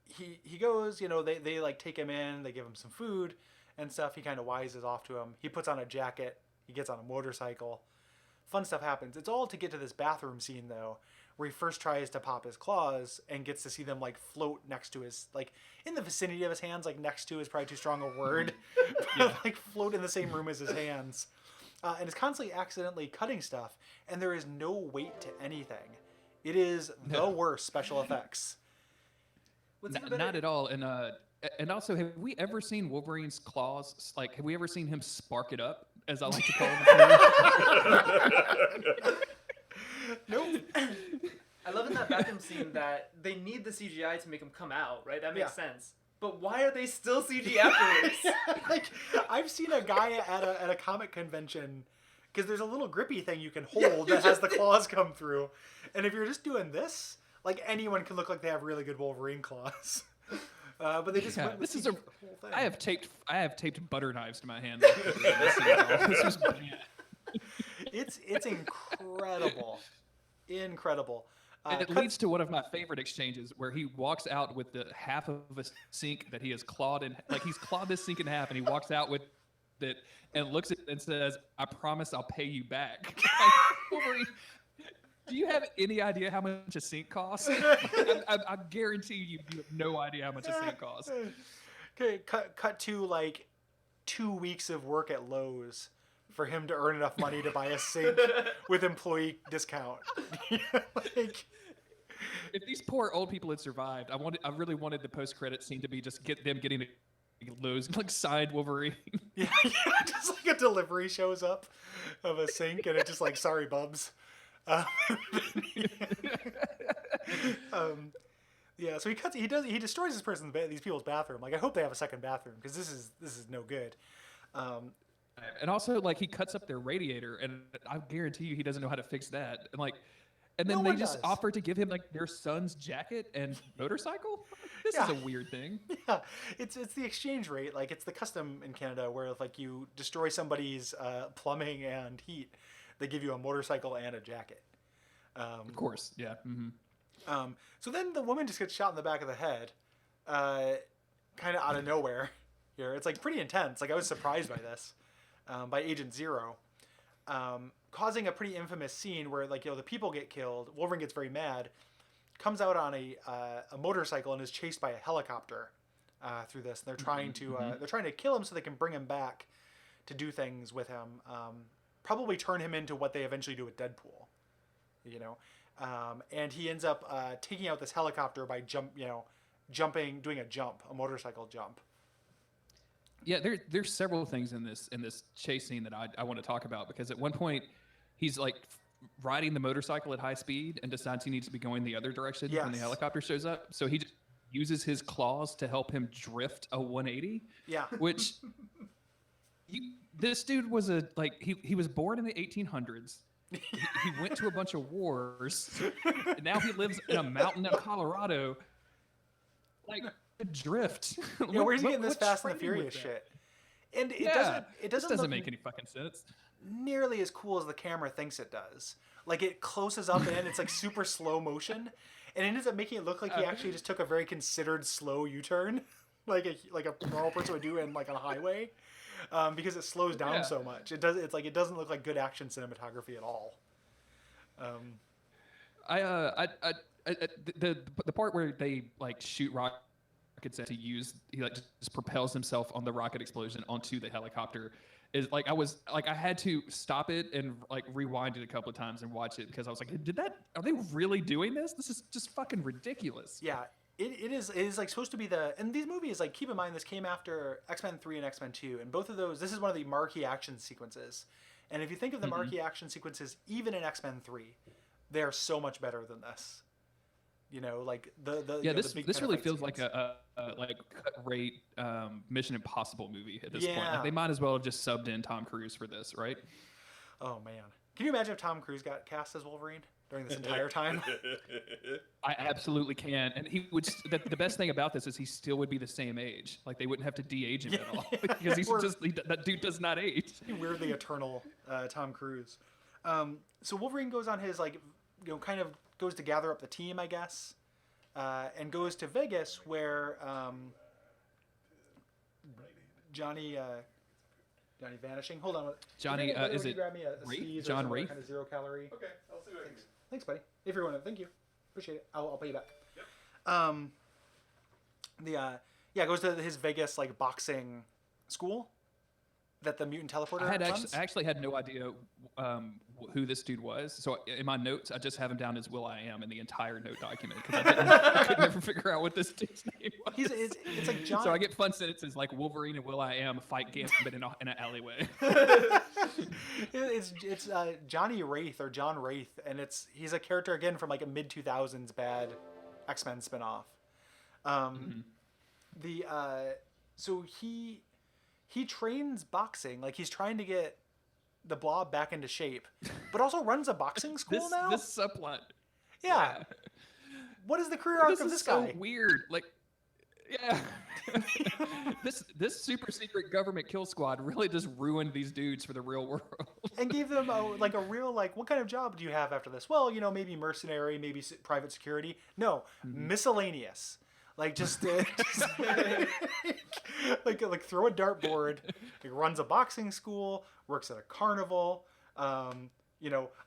He goes, they like take him in, they give him some food and stuff. He kind of wises off to him. He puts on a jacket. He gets on a motorcycle. Fun stuff happens. It's all to get to this bathroom scene though, where he first tries to pop his claws and gets to see them like float next to his, like in the vicinity of his hands. Like next to is probably too strong a word, but like float in the same room as his hands. And is constantly accidentally cutting stuff, and there is no weight to anything. It is the worst special effects. Not at all. And also, have we ever seen Wolverine's claws? Like, have we ever seen him spark it up, as I like to call him? Nope. I love in that bathroom scene that they need the CGI to make him come out, right? That makes sense. But why are they still CG afterwards? Like, I've seen a guy at a comic convention, because there's a little grippy thing you can hold that has the claws come through, and if you're just doing this, like anyone can look like they have really good Wolverine claws. But they just went with this is CG the whole thing. I have taped butter knives to my hand. This was bad. It's incredible, incredible. It leads to one of my favorite exchanges where he walks out with the half of a sink that he has clawed in, like he's clawed this sink in half, and he walks out with it and looks at it and says, "I promise I'll pay you back." Like, Wolverine, do you have any idea how much a sink costs? I guarantee you have no idea how much a sink costs. Okay, cut to like 2 weeks of work at Lowe's for him to earn enough money to buy a sink with employee discount. Like, if these poor old people had survived, I really wanted the post-credit scene to be just them getting a Lowe's like signed Wolverine. yeah, just like a delivery shows up of a sink, and it's just like, sorry, bubs. Yeah, so he destroys these people's bathroom. Like, I hope they have a second bathroom, because this is no good. And also, like, he cuts up their radiator, and I guarantee you he doesn't know how to fix that. And then No they one just does. offer to give him like their son's jacket and motorcycle. This is a weird thing. Yeah, it's the exchange rate. Like, it's the custom in Canada where if like you destroy somebody's plumbing and heat, they give you a motorcycle and a jacket. Of course, yeah. Mm-hmm. So then the woman just gets shot in the back of the head, kind of out of nowhere. Here, it's like pretty intense. Like, I was surprised by this, by Agent Zero, causing a pretty infamous scene where like the people get killed. Wolverine gets very mad, comes out on a motorcycle and is chased by a helicopter through this. And they're trying to kill him so they can bring him back to do things with him. Probably turn him into what they eventually do with Deadpool. And he ends up taking out this helicopter by jumping, doing a motorcycle jump. Yeah, there's several things in this chase scene that I want to talk about, because at one point he's like riding the motorcycle at high speed and decides he needs to be going the other direction when the helicopter shows up. So he just uses his claws to help him drift a 180. Yeah. Which this dude was he was born in the 1800s. He went to a bunch of wars. And now he lives in a mountain in Colorado. Like, drift. Yeah, where's he getting this Fast and the Furious shit? And it doesn't look make any fucking sense. Nearly as cool as the camera thinks it does. Like, it closes up and it's like super slow motion, and it ends up making it look like he actually just took a very considered slow U-turn, like a normal person would do in like on a highway, because it slows down so much. It doesn't look like good action cinematography at all. The part where they like shoot rockets at to use, he like just propels himself on the rocket explosion onto the helicopter is like I had to stop it and like rewind it a couple of times and watch it because I was like, are they really doing this? This is just fucking ridiculous. Yeah, it is like supposed to be and these movies, like, keep in mind this came after X-Men 3 and X-Men 2, and both of those, this is one of the marquee action sequences. And if you think of the marquee action sequences, even in X-Men 3, they are so much better than this. You know, like this really feels like a like cut rate Mission Impossible movie at this point. Like they might as well have just subbed in Tom Cruise for this, right? Oh man, can you imagine if Tom Cruise got cast as Wolverine during this entire time? I absolutely can, and he would. The best thing about this is he still would be the same age. Like they wouldn't have to de-age him at all because that dude does not age. Weirdly eternal Tom Cruise. So Wolverine goes on his kind of goes to gather up the team, I guess, and goes to Vegas where Johnny vanishing. Hold on. Johnny, is it grab me a Wraith? C's John or Wraith? kind of 0 calorie. Okay, I'll see what I can do. Thanks, buddy. If you're one, thank you. Appreciate it. I'll pay you back. Yep. Goes to his Vegas like boxing school that the mutant teleporter runs. I actually had no idea who this dude was. So in my notes, I just have him down as Will.i.am in the entire note document because I could never figure out what this dude's name was. It's like John. So I get fun sentences like Wolverine and Will.i.am fight Gambit in an alleyway. it's Johnny Wraith or John Wraith, and he's a character again from like a mid 2000s bad X-Men spinoff. So he trains boxing, like he's trying to get the Blob back into shape, but also runs a boxing school now. This subplot. Yeah. What is the career arc of this guy? So weird. Like, yeah. this super secret government kill squad really just ruined these dudes for the real world. And gave them a real, like, what kind of job do you have after this? Well, maybe mercenary, maybe private security. No, miscellaneous. Like just like throw a dartboard. He runs a boxing school. Works at a carnival.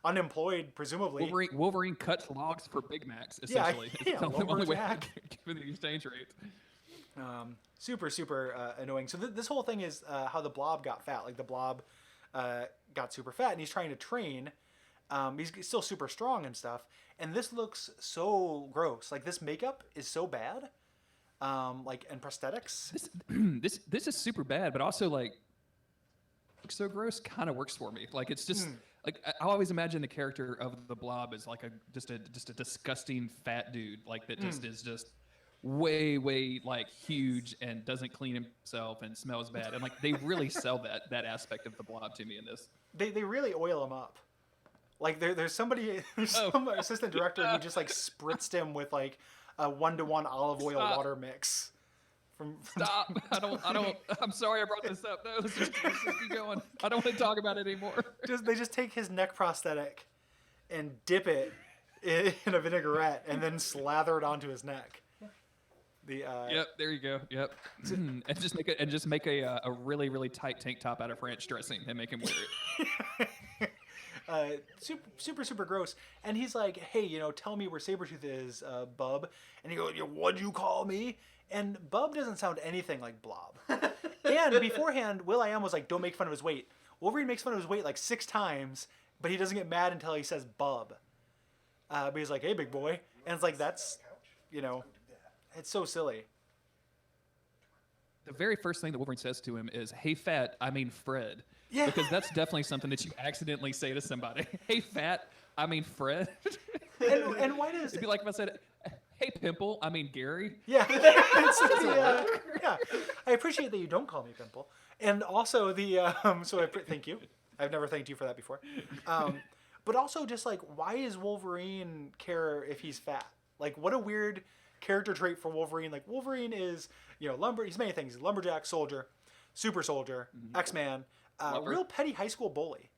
Unemployed presumably. Wolverine cuts logs for Big Macs. Essentially, it's the only way given the exchange rate. Super annoying. So this whole thing is how the Blob got fat. Like the Blob got super fat, and he's trying to train. He's still super strong and stuff. And this looks so gross. Like this makeup is so bad. And prosthetics. This is super bad, but also like looks so gross kind of works for me. Like it's just like I always imagine the character of the Blob as like just a disgusting fat dude like that just is just way like huge and doesn't clean himself and smells bad. And like they really sell that aspect of the Blob to me in this. They really oil him up. Like there's some assistant director who just like spritzed him with like a 1-to-1 olive oil water mix. Stop! I don't. I'm sorry I brought this up. No, let's just keep going. I don't want to talk about it anymore. They just take his neck prosthetic and dip it in a vinaigrette and then slather it onto his neck. Yep, there you go. Yep, and just make a really tight tank top out of ranch dressing and make him wear it. Super gross. And he's like, hey, tell me where Sabretooth is, Bub. And he goes, what'd you call me? And Bub doesn't sound anything like Blob. And beforehand, Will.i.am was like, don't make fun of his weight. Wolverine makes fun of his weight like 6 times, but he doesn't get mad until he says Bub. But he's like, hey, big boy. And it's like, that's, it's so silly. The very first thing that Wolverine says to him is, hey, fat, I mean Fred. Yeah. Because that's definitely something that you accidentally say to somebody. Hey, fat, I mean Fred. And why does it'd be like if I said, hey, Pimple, I mean Gary. Yeah. Yeah. I appreciate that you don't call me Pimple. And also thank you. I've never thanked you for that before. But also just like, why is Wolverine care if he's fat? Like, what a weird character trait for Wolverine. Like, Wolverine is, he's many things. He's lumberjack, soldier, super soldier, X-Man, real petty high school bully.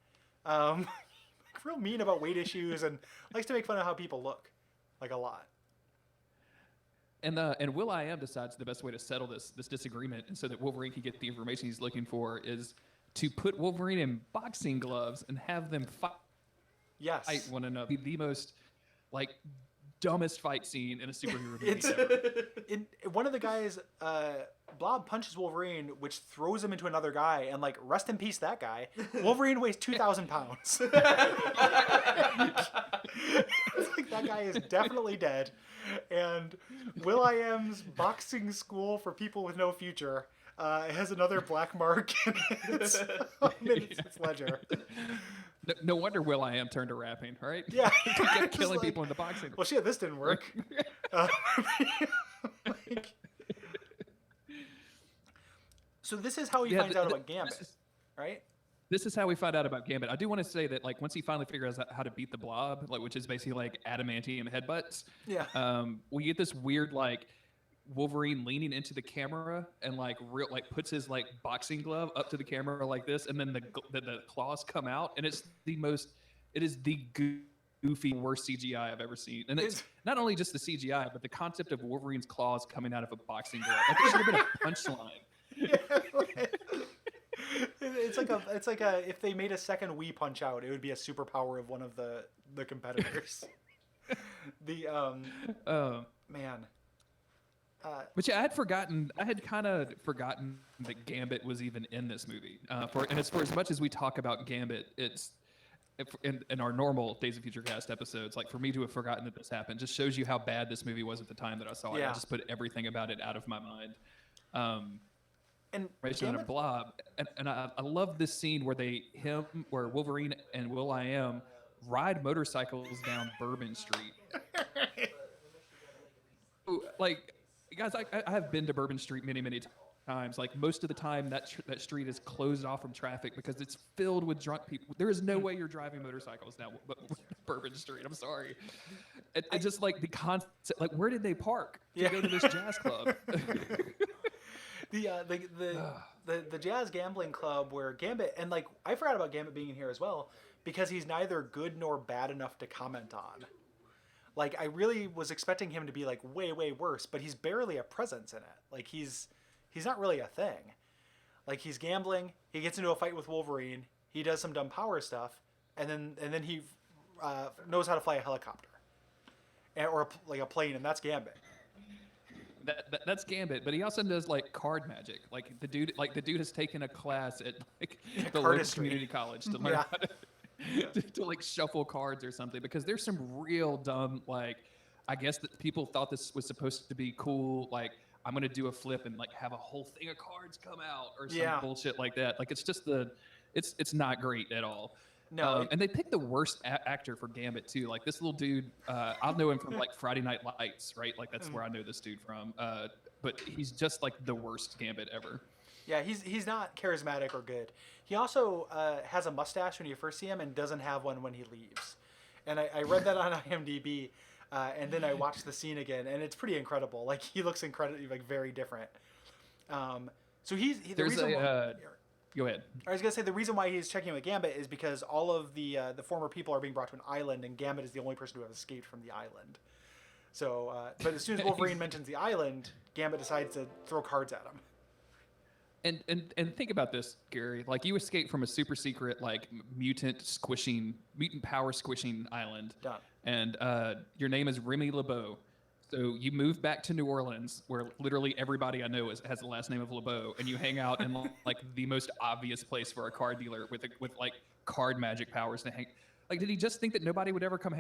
Real mean about weight issues and likes to make fun of how people look, like a lot. And Will.i.am decides the best way to settle this disagreement, and so that Wolverine can get the information he's looking for, is to put Wolverine in boxing gloves and have them fight one another. The most like dumbest fight scene in a superhero movie It's ever. one of the guys. Blob punches Wolverine, which throws him into another guy, and like rest in peace that guy. Wolverine weighs 2,000 pounds. It's like that guy is definitely dead. And Will.i.am's boxing school for people with no future has another black mark in its ledger. No wonder Will.i.am turned to rapping, right? Yeah, He kept It's killing like, people in the boxing. well, shit, this didn't work. Like, so this is how he finds out about Gambit, right? This is how we find out about Gambit. I do want to say that, like, once he finally figures out how to beat the Blob, like, which is basically like adamantium headbutts. Yeah. We get this weird like Wolverine leaning into the camera and like puts his like boxing glove up to the camera like this, and then the claws come out, and it is the goofy worst CGI I've ever seen. And it's not only just the CGI, but the concept of Wolverine's claws coming out of a boxing glove. Like, it should have been a punchline. Yeah, it's like a if they made a second Wii Punch Out, it would be a superpower of one of the competitors. Man. But yeah, I had kind of forgotten that Gambit was even in this movie. For as much as we talk about Gambit, it's in our normal Days of Future Cast episodes, like for me to have forgotten that this happened just shows you how bad this movie was at the time that I saw it. I just put everything about it out of my mind. And on a Blob, and I love this scene where Wolverine and Will.i.am ride motorcycles down Bourbon Street. Like, guys, I have been to Bourbon Street many times. Like, most of the time that street is closed off from traffic because it's filled with drunk people. There is no way you're driving motorcycles down Bourbon Street. I'm sorry. And just like the concept, like, where did they park to go to this jazz club? The jazz gambling club where Gambit, and like I forgot about Gambit being in here as well because he's neither good nor bad enough to comment on. Like, I really was expecting him to be like way worse, but he's barely a presence in it. Like, he's not really a thing. Like, he's gambling, he gets into a fight with Wolverine, he does some dumb power stuff, and then he knows how to fly a helicopter or a plane, and that's Gambit. That's Gambit, but he also does like card magic. Like the dude has taken a class at like the local community college to learn how to like shuffle cards or something, because there's some real dumb, like, I guess that people thought this was supposed to be cool, like, I'm gonna do a flip and like have a whole thing of cards come out or some bullshit like that. Like, it's just it's not great at all. No, and they picked the worst actor for Gambit too. Like, this little dude, I'll know him from like Friday Night Lights, right? Like, that's where I know this dude from. But he's just like the worst Gambit ever. Yeah, he's not charismatic or good. He also has a mustache when you first see him and doesn't have one when he leaves. And I read that on IMDb, and then I watched the scene again, and it's pretty incredible. Like, he looks incredibly, like, very different. So Go ahead. I was gonna say the reason why he's checking with Gambit is because all of the former people are being brought to an island, and Gambit is the only person to have escaped from the island. So, but as soon as Wolverine mentions the island, Gambit decides to throw cards at him. And think about this, Gary. Like, you escape from a super secret, like, mutant power squishing island. Done. And your name is Remy LeBeau. So you move back to New Orleans, where literally everybody I know has the last name of LeBeau, and you hang out in like the most obvious place for a card dealer with like card magic powers to hang. Like, did he just think that nobody would ever come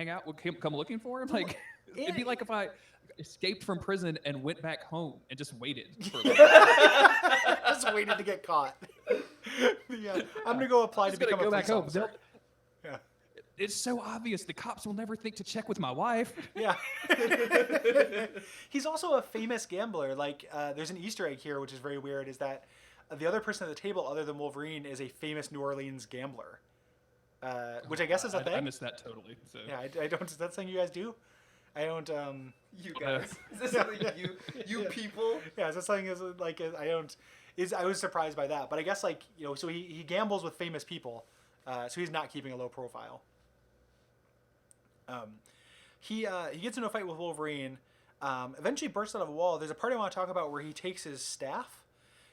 looking for him? Like, it'd be like if I escaped from prison and went back home and just waited for just waited to get caught. I'm gonna go apply to become a police officer. Yeah. It's so obvious. The cops will never think to check with my wife. Yeah. He's also a famous gambler. Like, there's an Easter egg here, which is very weird, is that the other person at the table, other than Wolverine, is a famous New Orleans gambler. Which I guess is a thing. I missed that totally. So. Yeah, I don't. Is that something you guys do? I don't. You guys. Is this something you people? Yeah, is that something I don't. I was surprised by that, but I guess, like, so he gambles with famous people, so he's not keeping a low profile. He gets into a fight with Wolverine, eventually bursts out of a wall. There's a part I want to talk about where he takes his staff.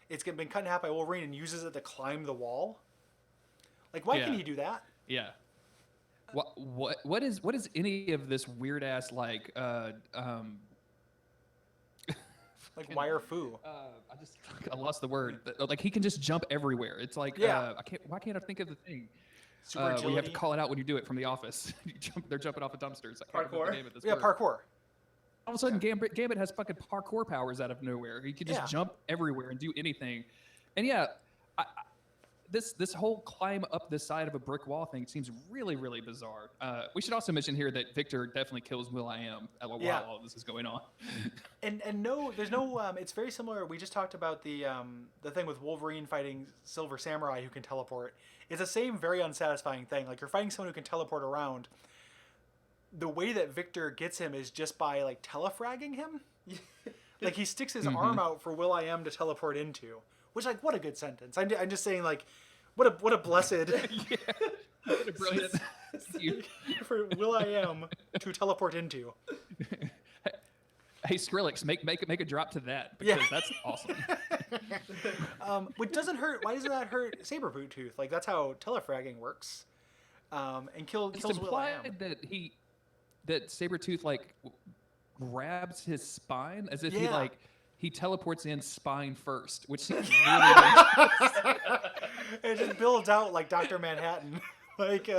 It's been cut in half by Wolverine and uses it to climb the wall. Like, why can he do that? Yeah. What is any of this weird ass like Like wire foo. I lost the word. Like he can just jump everywhere. It's like Yeah. why can't I think of the thing? Super Where you have to agility. call it out when you do it from The Office. They're jumping off of dumpsters. I can't remember Parkour? the name of this Yeah, word. parkour. All of a sudden, Gambit has fucking parkour powers out of nowhere. He can just Yeah. jump everywhere and do anything. And yeah, this whole climb up the side of a brick wall thing seems really, really bizarre. We should also mention here that Victor definitely kills Will.i.am while Yeah. all this is going on. And no, there's no. It's very similar. We just talked about the thing with Wolverine fighting Silver Samurai who can teleport. It's the same very unsatisfying thing. Like you're fighting someone who can teleport around. The way that Victor gets him is just by like telefragging him. Like he sticks his arm out for Will.i.am to teleport into. Which like what a good sentence. I'm just saying like what a blessed What a brilliant. for Will.i.am to teleport into. Hey Skrillex, make a drop to that because that's awesome. Which doesn't hurt. Why doesn't that hurt Sabretooth? Like that's how telefragging works. And kills It's Will.i.am. implied that Sabretooth like grabs his spine as if Yeah. he teleports in spine first, which seems really dangerous. It just builds out like Dr. Manhattan. Like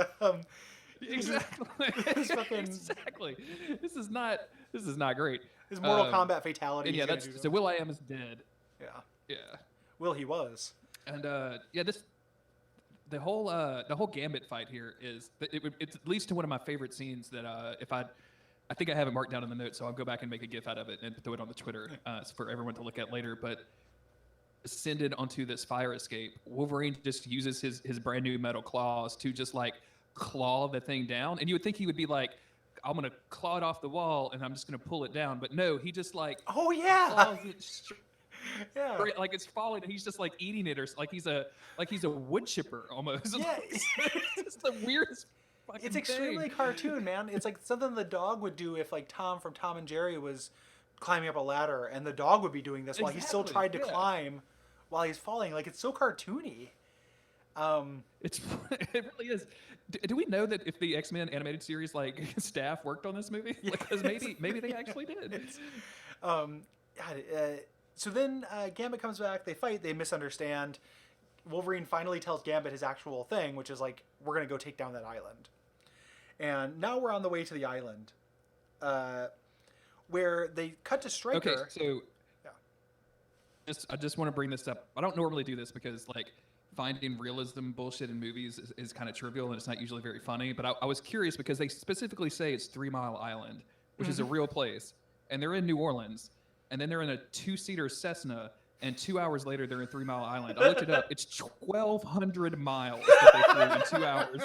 Exactly. Exactly. This is not great. his Mortal Kombat fatality. And yeah, so Will.i.am is dead. Yeah. Yeah. Will he was. And the whole Gambit fight here it leads to one of my favorite scenes that I think I have it marked down in the notes, so I'll go back and make a GIF out of it and throw it on the Twitter for everyone to look at later. But ascended onto this fire escape, Wolverine just uses his brand new metal claws to just like claw the thing down, and you would think he would be like, I'm gonna claw it off the wall and I'm just gonna pull it down, but no, he just like Oh yeah. claws it Yeah. straight, like it's falling and he's just like eating it, or like he's a wood chipper almost. Yeah. It's the weirdest fucking It's extremely thing. cartoon, man. It's like something the dog would do if like Tom from Tom and Jerry was climbing up a ladder, and the dog would be doing this while he still Exactly, tried to yeah. climb while he's falling. Like it's so cartoony. It really is. Do we know that if the X-Men animated series like staff worked on this movie? Because maybe they actually did. God, so then Gambit comes back. They fight. They misunderstand. Wolverine finally tells Gambit his actual thing, which is like, we're gonna go take down that island. And now we're on the way to the island, where they cut to Stryker. Okay, so Yeah. I just want to bring this up. I don't normally do this because like finding realism bullshit in movies is kind of trivial and it's not usually very funny. But I was curious because they specifically say it's 3 Mile Island, which is a real place, and they're in New Orleans, and then they're in a 2-seater Cessna, and 2 hours later they're in 3 Mile Island. I looked it up. It's 1,200 miles that they flew in 2 hours.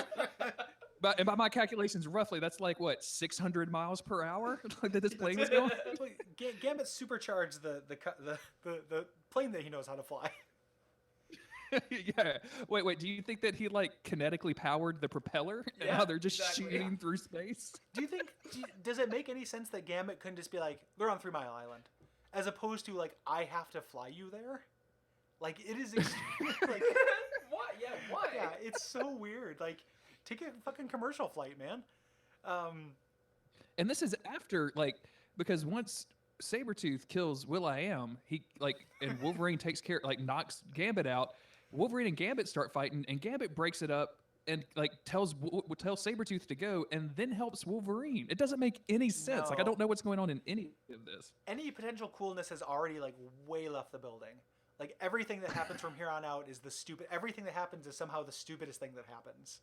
And by my calculations, roughly, that's like, what, 600 miles per hour that this plane is going? Gambit supercharged the plane that he knows how to fly. Yeah. Wait. Do you think that he, like, kinetically powered the propeller? And Yeah, now they're just exactly. shooting through space? Does it make any sense that Gambit couldn't just be like, they're on 3 Mile Island, as opposed to, like, I have to fly you there? Like, it is extremely, like... Why? Yeah, why? Yeah, it's so weird. Like, take a fucking commercial flight, man. And this is after, like, because once Sabretooth kills Will.i.am, and Wolverine takes care, like, knocks Gambit out, Wolverine and Gambit start fighting, and Gambit breaks it up and, like, tells Sabretooth to go and then helps Wolverine. It doesn't make any sense. Like, I No. don't know what's going on in any of this. Any potential coolness has already, like, way left the building. Like, everything that happens from here on out is everything that happens is somehow the stupidest thing that happens.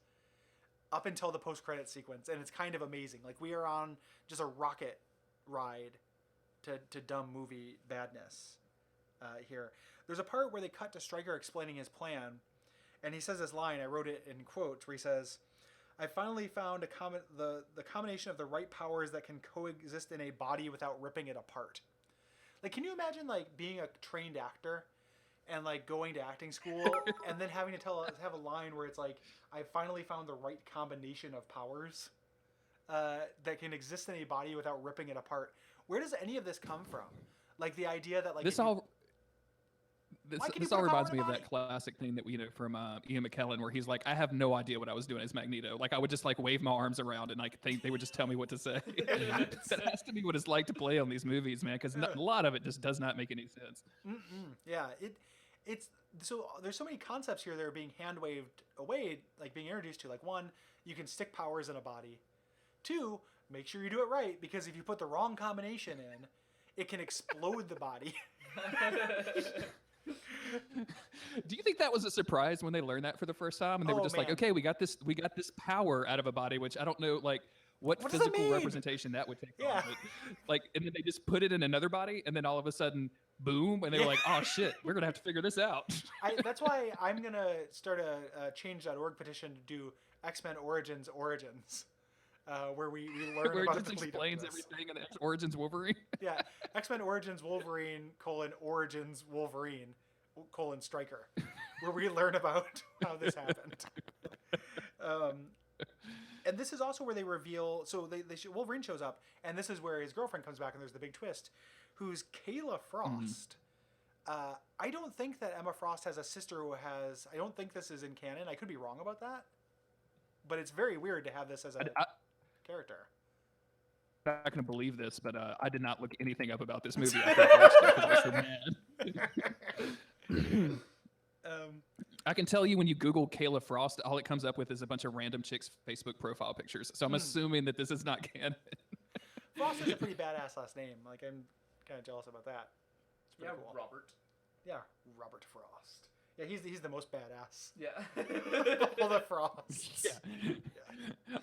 Up until the post-credit sequence, and it's kind of amazing. Like, we are on just a rocket ride to dumb movie badness here. There's a part where they cut to Stryker explaining his plan, and he says this line, I wrote it in quotes, where he says, I finally found the combination of the right powers that can coexist in a body without ripping it apart. Like, can you imagine, like, being a trained actor and, like, going to acting school and then having to have a line where it's like, I finally found the right combination of powers that can exist in a body without ripping it apart. Where does any of this come from? Like, the idea that, like... Why can you This put all a power reminds in me a of that body? classic thing that we know from Ian McKellen, where he's like, I have no idea what I was doing as Magneto. Like I would just like wave my arms around and like they would just tell me what to say. That has to be what it's like to play on these movies, man, because a lot of it just does not make any sense. Yeah, it's so there's so many concepts here that are being hand waved away, like being introduced to. Like one, you can stick powers in a body. Two, make sure you do it right because if you put the wrong combination in, it can explode the body. Do you think that was a surprise when they learned that for the first time and they were Oh, just like, man. okay, we got this power out of a body, which I don't know like what What does that physical mean? representation that would take Yeah. on, but like, and then they just put it in another body, and then all of a sudden, boom, and they were Yeah. like, oh shit, we're gonna have to figure this out. That's why I'm gonna start a change.org petition to do X-Men Origins, where we learn Where it about just the lead up to explains this. everything in Origins Wolverine. Yeah, X-Men Origins Wolverine : Origins Wolverine : Stryker, where we learn about how this happened. And this is also where they reveal. So Wolverine shows up, and this is where his girlfriend comes back, and there's the big twist, who's Kayla Frost. I don't think that Emma Frost has a sister who has. I don't think this is in canon. I could be wrong about that, but it's very weird to have this as a character. I'm not gonna believe this, but I did not look anything up about this movie after I watched it because I was so mad. I can tell you when you Google Kayla Frost, all it comes up with is a bunch of random chicks' Facebook profile pictures. So I'm assuming that this is not canon. Frost is a pretty badass last name. Like I'm kind of jealous about that. It's pretty cool. Robert. Yeah, Robert Frost. Yeah, he's the most badass. Yeah. All the Frosts. Yeah.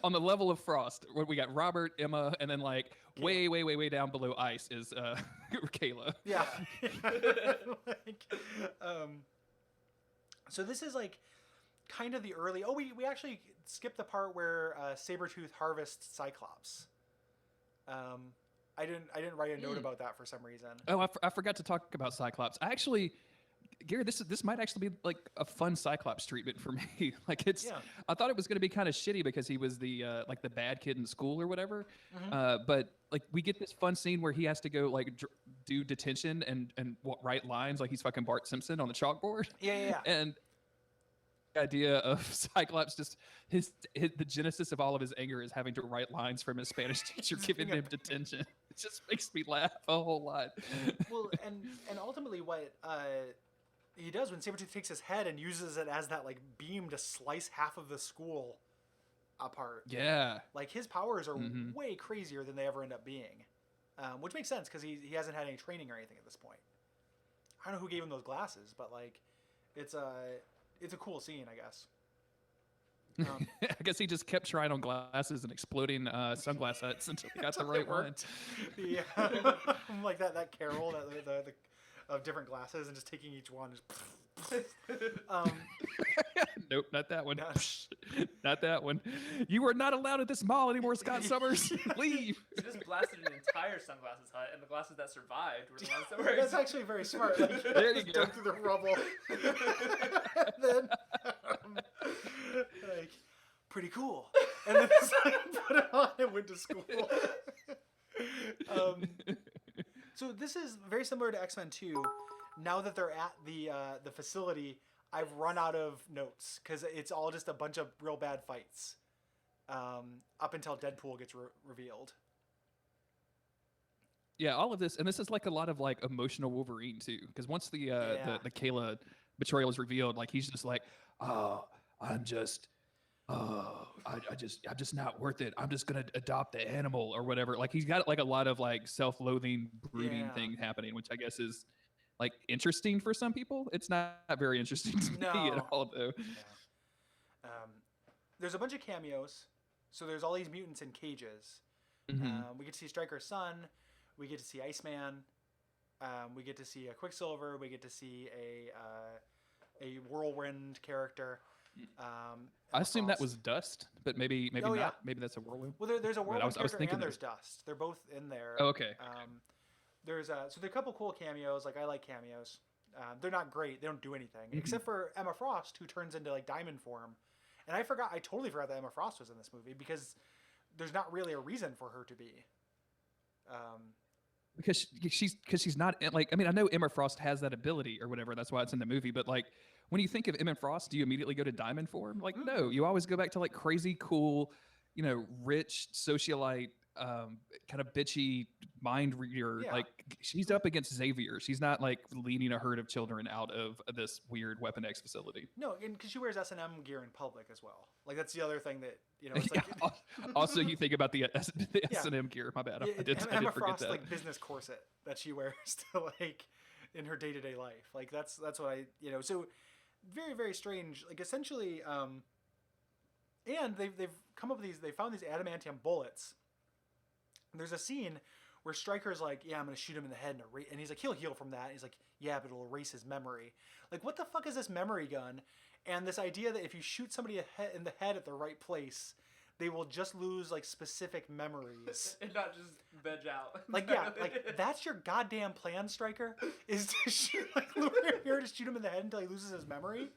On the level of Frost, where we got Robert, Emma, and then like way down below ice is Kayla. Yeah. So this is like kind of the early. Oh, we actually skipped the part where Sabretooth harvests Cyclops. I didn't write a note about that for some reason. Oh, I forgot to talk about Cyclops. I actually, Gary, this might actually be like a fun Cyclops treatment for me. Like I thought it was going to be kind of shitty because he was the like the bad kid in school or whatever. But like we get this fun scene where he has to go like do detention and write lines like he's fucking Bart Simpson on the chalkboard. Yeah. And the idea of Cyclops just the genesis of all of his anger is having to write lines from his Spanish teacher giving him detention. It just makes me laugh a whole lot. Well, and ultimately what he does when Sabretooth takes his head and uses it as that like beam to slice half of the school apart. Yeah. Like his powers are way crazier than they ever end up being, which makes sense because he hasn't had any training or anything at this point. I don't know who gave him those glasses, but like it's a cool scene, I guess. I guess he just kept trying on glasses and exploding sunglass huts until he got the right one. Yeah, like that Carol the of different glasses and just taking each one. Nope, not that one. Not that one. You are not allowed at this mall anymore, Scott Summers. Leave. He just blasted an entire sunglasses hut, and the glasses that survived were the ones that were. That's actually very smart. Like, there you go. Dug through the rubble. And then, like, pretty cool. And then it's like, put it on and went to school. So this is very similar to X-Men 2. Now that they're at the facility, I've run out of notes because it's all just a bunch of real bad fights up until Deadpool gets revealed. Yeah, all of this, and this is like a lot of like emotional Wolverine too, because once the Kayla betrayal is revealed, like he's just like, I'm just not worth it. I'm just gonna adopt the animal or whatever. Like he's got like a lot of like self-loathing, brooding thing happening, which I guess is like interesting for some people. It's not very interesting to me at all, though. Yeah. There's a bunch of cameos. So there's all these mutants in cages. We get to see Stryker's son. We get to see Iceman. We get to see a Quicksilver. We get to see a Whirlwind character. I assume that was Dust, but maybe not. Yeah. Maybe that's a Whirlwind. Well, there's a Whirlwind character and there's that. Dust. They're both in there. Oh, okay. So there are a couple cool cameos. Like I like cameos. They're not great. They don't do anything except for Emma Frost, who turns into like Diamond form. And I totally forgot that Emma Frost was in this movie because there's not really a reason for her to be. because she's not like, I mean, I know Emma Frost has that ability or whatever, that's why it's in the movie, but like when you think of Emma Frost, do you immediately go to diamond form? Like no, you always go back to like crazy cool, rich socialite, kind of bitchy mind reader. Yeah. Like she's up against Xavier. She's not like leading a herd of children out of this weird Weapon X facility. No, and because she wears S&M gear in public as well. Like that's the other thing that it's like. Also, you think about the Yeah. S&M gear. My bad. I did Emma forget Frost that. like business corset that she wears to like in her day-to-day life. Like that's what I so very very strange. Like essentially, and they've come up with these. They found these adamantium bullets. And there's a scene where Stryker's like, yeah, I'm going to shoot him in the head, and he's like, he'll heal from that. And he's like, yeah, but it'll erase his memory. Like, what the fuck is this memory gun? And this idea that if you shoot somebody in the head at the right place, they will just lose, like, specific memories. And not just veg out. Like, yeah, like, that's your goddamn plan, Stryker? Is to shoot, like, lure him here to shoot him in the head until he loses his memory?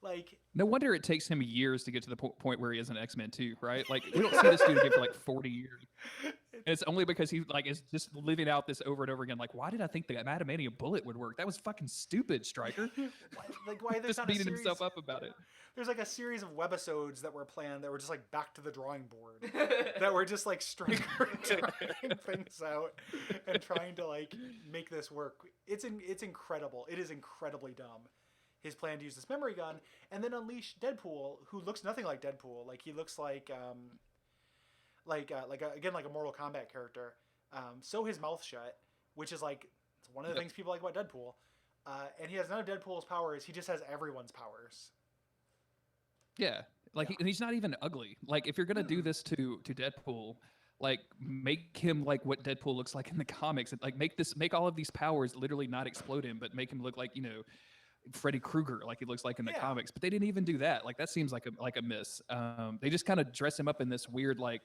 Like, no wonder it takes him years to get to the point where he is an X-Men too, right? Like we don't see this dude again for like 40 years. And it's only because he like is just living out this over and over again. Like, why did I think the adamantium bullet would work? That was fucking stupid, Stryker. why there's just not beating a series, himself up about it. There's like a series of webisodes that were planned that were just like back to the drawing board. That were just like Stryker trying things out and trying to like make this work. It's incredible. It is incredibly dumb. His plan to use this memory gun and then unleash Deadpool, who looks nothing like Deadpool. Like he looks like a Mortal Kombat character. Sew his mouth shut, which is like it's one of the things people like about Deadpool. And he has none of Deadpool's powers. He just has everyone's powers. Yeah, like and he's not even ugly. Like if you're gonna do this to Deadpool, like make him like what Deadpool looks like in the comics. Like make all of these powers literally not explode him, but make him look like Freddy Krueger, like he looks like in the comics, but they didn't even do that. Like that seems like a miss. They just kind of dress him up in this weird like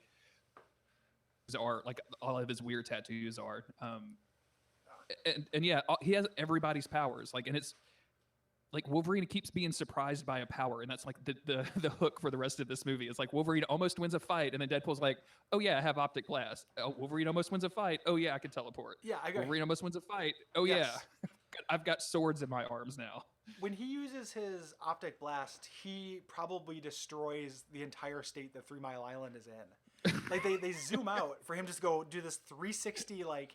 his art, like all of his weird tattoos are. And yeah, he has everybody's powers. Like, and it's like Wolverine keeps being surprised by a power, and that's like the hook for the rest of this movie. It's like Wolverine almost wins a fight, and then Deadpool's like, "Oh yeah, I have optic glass." Oh, Wolverine almost wins a fight. Oh yeah, I can teleport. Yeah, Wolverine almost wins a fight. Oh yeah. I've got swords in my arms now. When he uses his optic blast, he probably destroys the entire state that 3 Mile Island is in. Like they zoom out for him just go do this 360 like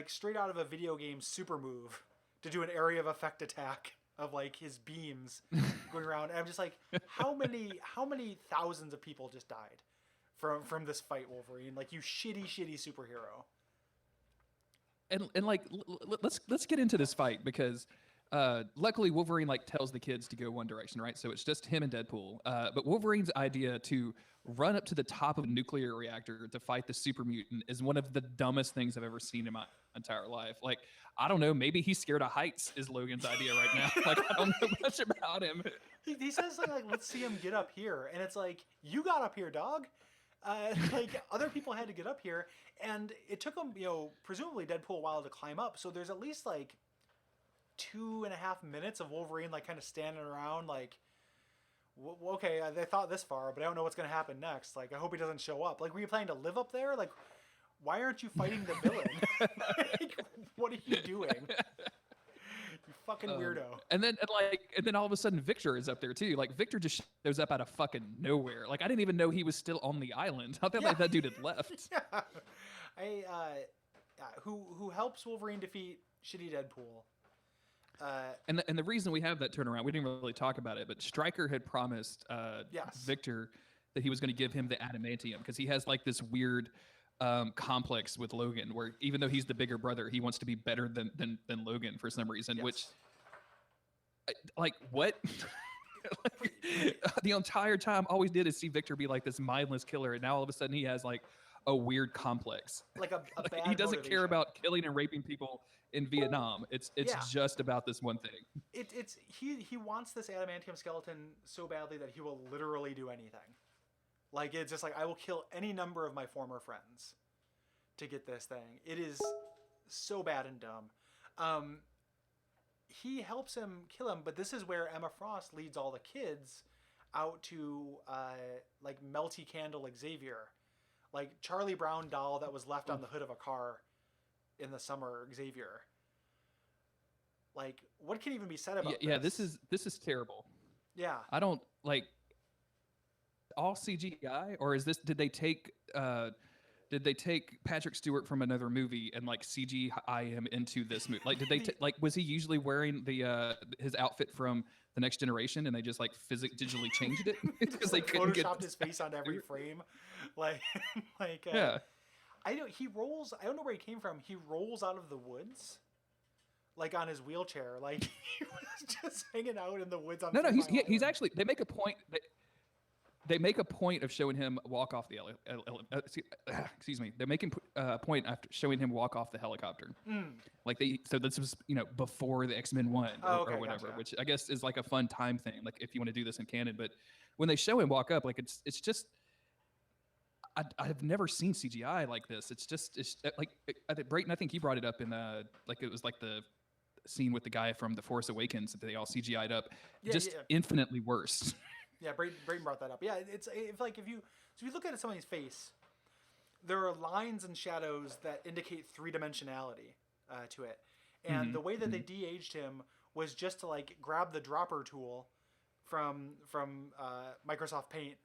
straight out of a video game super move to do an area of effect attack of like his beams going around. And I'm just like, how many thousands of people just died from this fight, Wolverine? Like you shitty superhero. And like let's get into this fight because luckily Wolverine like tells the kids to go one direction, right? So it's just him and Deadpool. But Wolverine's idea to run up to the top of a nuclear reactor to fight the super mutant is one of the dumbest things I've ever seen in my entire life. Like I don't know, maybe he's scared of heights is Logan's idea right now. Like I don't know much about him. He says like let's see him get up here, and it's like you got up here, dog. Like other people had to get up here, and it took them, presumably Deadpool a while to climb up. So there's at least like 2.5 minutes of Wolverine like kind of standing around like, okay, they thought this far, but I don't know what's gonna happen next. Like I hope he doesn't show up. Like were you planning to live up there? Like why aren't you fighting the villain? Like, what are you doing? You fucking weirdo. And then all of a sudden Victor is up there too. Like Victor just shows up out of fucking nowhere. Like I didn't even know he was still on the island. I thought like that dude had left. Yeah. Who helps Wolverine defeat shitty Deadpool. And the reason we have that turnaround, we didn't really talk about it, but Stryker had promised Victor that he was going to give him the adamantium because he has like this weird complex with Logan where even though he's the bigger brother, he wants to be better than Logan for some reason, which like what? The entire time all we did is see Victor be like this mindless killer, and now all of a sudden he has like a weird complex. Like a bad he doesn't motivation. care about killing and raping people in Vietnam. It's just about this one thing. He wants this adamantium skeleton so badly that he will literally do anything. Like it's just like I will kill any number of my former friends to get this thing. It is so bad and dumb. He helps him kill him, but this is where Emma Frost leads all the kids out to like melty candle Xavier, like Charlie Brown doll that was left on the hood of a car. in the summer Xavier. Like, what can even be said about this? Yeah, this is terrible. Yeah. I don't like all CGI, or is this? Did they take Patrick Stewart from another movie and like CGI him into this movie? Like, did they like? Was he usually wearing the his outfit from The Next Generation, and they just like digitally changed it because they couldn't get photoshopped his face on every frame, like yeah. I don't know where he came from. He rolls out of the woods, like on his wheelchair, like he was just hanging out in the woods on. No, he's actually. They make a point. They make a point of showing him walk off the excuse me. They're making a point after showing him walk off the helicopter. Like so this was before the X-Men 1 or whatever, gotcha. which I guess is like a fun time thing. Like if you want to do this in canon, but when they show him walk up, like it's just. I've never seen CGI like this. It's like Brayton. I think you brought it up in like it was like the scene with the guy from The Force Awakens that they all CGI'd up. Yeah, just infinitely worse. Yeah, Brayden brought that up. Yeah, if you look at somebody's face, there are lines and shadows that indicate 3-dimensionality to it, and the way that they de-aged him was just to like grab the dropper tool from Microsoft Paint,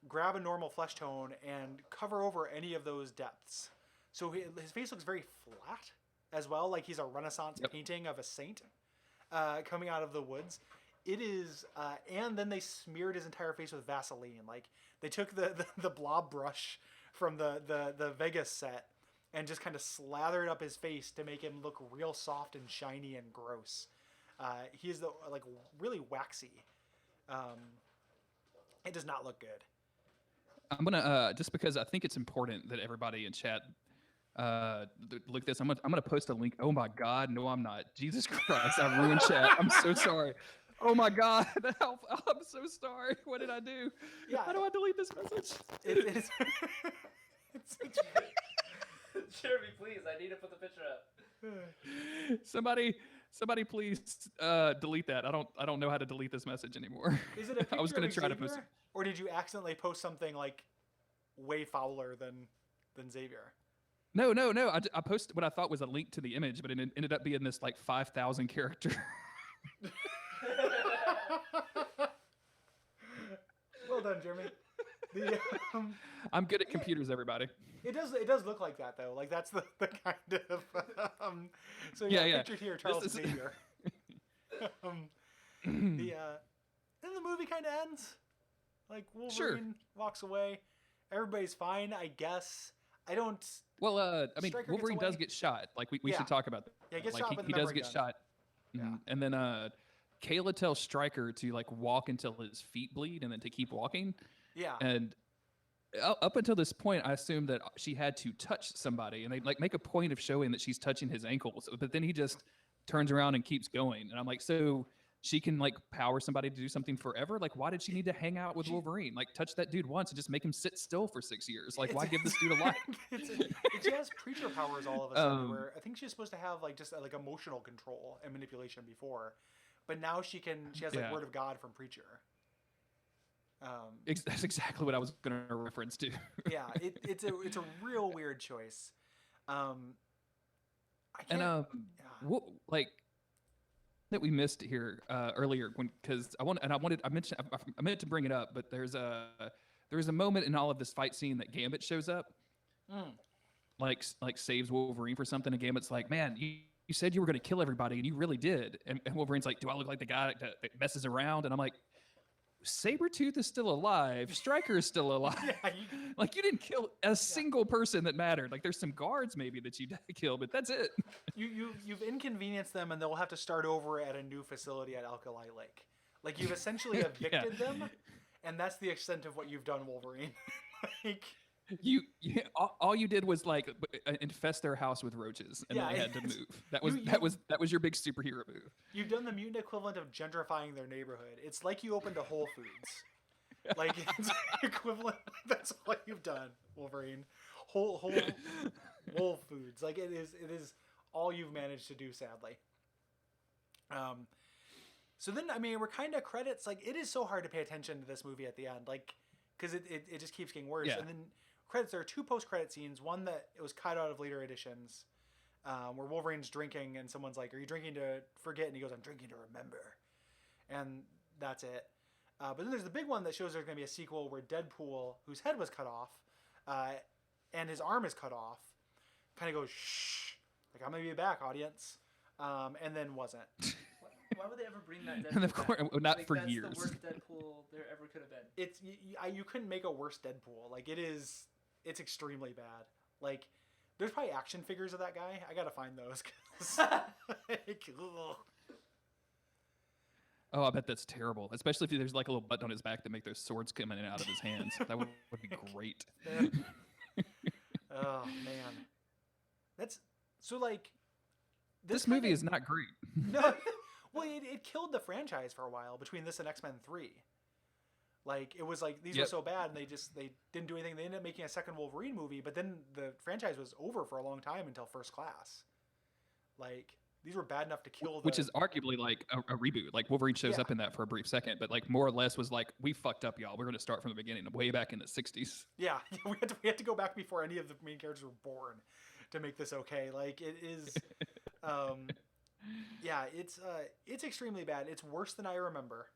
grab a normal flesh tone, and cover over any of those depths. So his face looks very flat as well, like he's a Renaissance painting of a saint coming out of the woods. It is, and then they smeared his entire face with Vaseline. Like they took the blob brush from the Vegas set and just kind of slathered up his face to make him look real soft and shiny and gross. He is like really waxy. It does not look good. I'm gonna just because I think it's important that everybody in chat look at this. I'm gonna post a link. Oh my God, no, I'm not. Jesus Christ, I ruined chat. I'm so sorry. Oh my God, I'm so sorry. What did I do? Yeah. How do I delete this message? It's Jeremy, please, I need to put the picture up. Somebody, please delete that. I don't know how to delete this message anymore. Is it a picture I was gonna of try to Xavier, post. or did you accidentally post something like way fouler than Xavier? No. I posted what I thought was a link to the image, but it ended up being this like 5,000 character. Well done, Jeremy. I'm good at computers, everybody. It does look like that though. Like that's the kind of so Yeah. pictured here, Charles Xavier. Then the movie kind of ends. Like Wolverine walks away, everybody's fine, I guess. I don't. Well, I mean, Stryker Wolverine gets away. does get shot. Like we should talk about that. Yeah, he gets like shot with he a does memory get gun. shot. Yeah. And then Kayla tells Stryker to like walk until his feet bleed and then to keep walking. Yeah. And up until this point, I assumed that she had to touch somebody, and they like make a point of showing that she's touching his ankles. But then he just turns around and keeps going, and I'm like, so she can like power somebody to do something forever? Like, why did she need to hang out with Wolverine? Like, touch that dude once and just make him sit still for 6 years. Like, why give this dude a life? She has preacher powers all of a sudden. Where I think she's supposed to have like just like emotional control and manipulation before, but now she has like word of God from preacher. That's exactly what I was going to reference to. Yeah, it's a real weird choice. I can't, like that we missed here earlier because I meant to bring it up, but there's a moment in all of this fight scene that Gambit shows up, like saves Wolverine for something, and Gambit's like, man, you said you were going to kill everybody, and you really did, and Wolverine's like, do I look like the guy that messes around? And I'm like, Sabretooth is still alive. Stryker is still alive. Like, you didn't kill a single person that mattered. Like, there's some guards maybe that you kill, but that's it. You've inconvenienced them, and they'll have to start over at a new facility at Alkali Lake. Like, you've essentially evicted them, and that's the extent of what you've done, Wolverine. Like, all you did was like infest their house with roaches, and then they had to move. That was your big superhero move. You've done the mutant equivalent of gentrifying their neighborhood. It's like you opened a Whole Foods. Like, it's equivalent. That's all you've done, Wolverine. Whole Foods. Like, it is all you've managed to do, sadly. So then, I mean, we're kind of credits. Like, it is so hard to pay attention to this movie at the end, like, because it just keeps getting worse. Yeah. And then credits. There are two post-credit scenes. One that it was cut out of later editions, where Wolverine's drinking and someone's like, "Are you drinking to forget?" And he goes, "I'm drinking to remember," and that's it. But then there's the big one that shows there's going to be a sequel where Deadpool, whose head was cut off, and his arm is cut off, kind of goes, "Shh, like I'm going to be back, audience," and then wasn't. Why would they ever bring that Deadpool And of course, back? not Like, for that's years. the worst Deadpool there ever could have been. It's you couldn't make a worse Deadpool. Like it's extremely bad. Like there's probably action figures of that guy. I gotta find those. 'Cause, like, ugh. Oh, I bet that's terrible. Especially if there's like a little button on his back that make those swords come in and out of his hands. That would be great. Oh man, that's so like. This movie is not great. No, well, it killed the franchise for a while between this and X-Men 3. Like it was like these were so bad, and they didn't do anything. They ended up making a second Wolverine movie, but then the franchise was over for a long time until First Class. Like these were bad enough to kill. Which is arguably like a reboot. Like Wolverine shows up in that for a brief second, but like more or less was like, we fucked up, y'all. We're going to start from the beginning, way back in the 60s. Yeah, we had to go back before any of the main characters were born to make this okay. Like it is. Yeah, it's extremely bad. It's worse than I remember.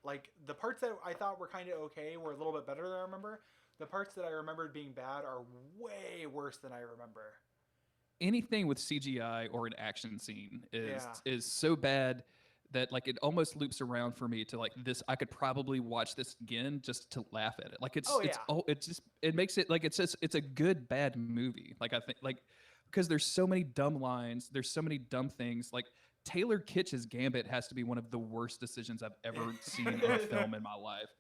Like the parts that I thought were kind of okay were a little bit better than I remember. The parts that I remembered being bad are way worse than I remember. Anything with CGI or an action scene is so bad that like it almost loops around for me to like this. I could probably watch this again just to laugh at it. Like it makes it like it's a good bad movie. Like I think like because there's so many dumb lines, there's so many dumb things. Like Taylor Kitsch's Gambit has to be one of the worst decisions I've ever seen in a film in my life.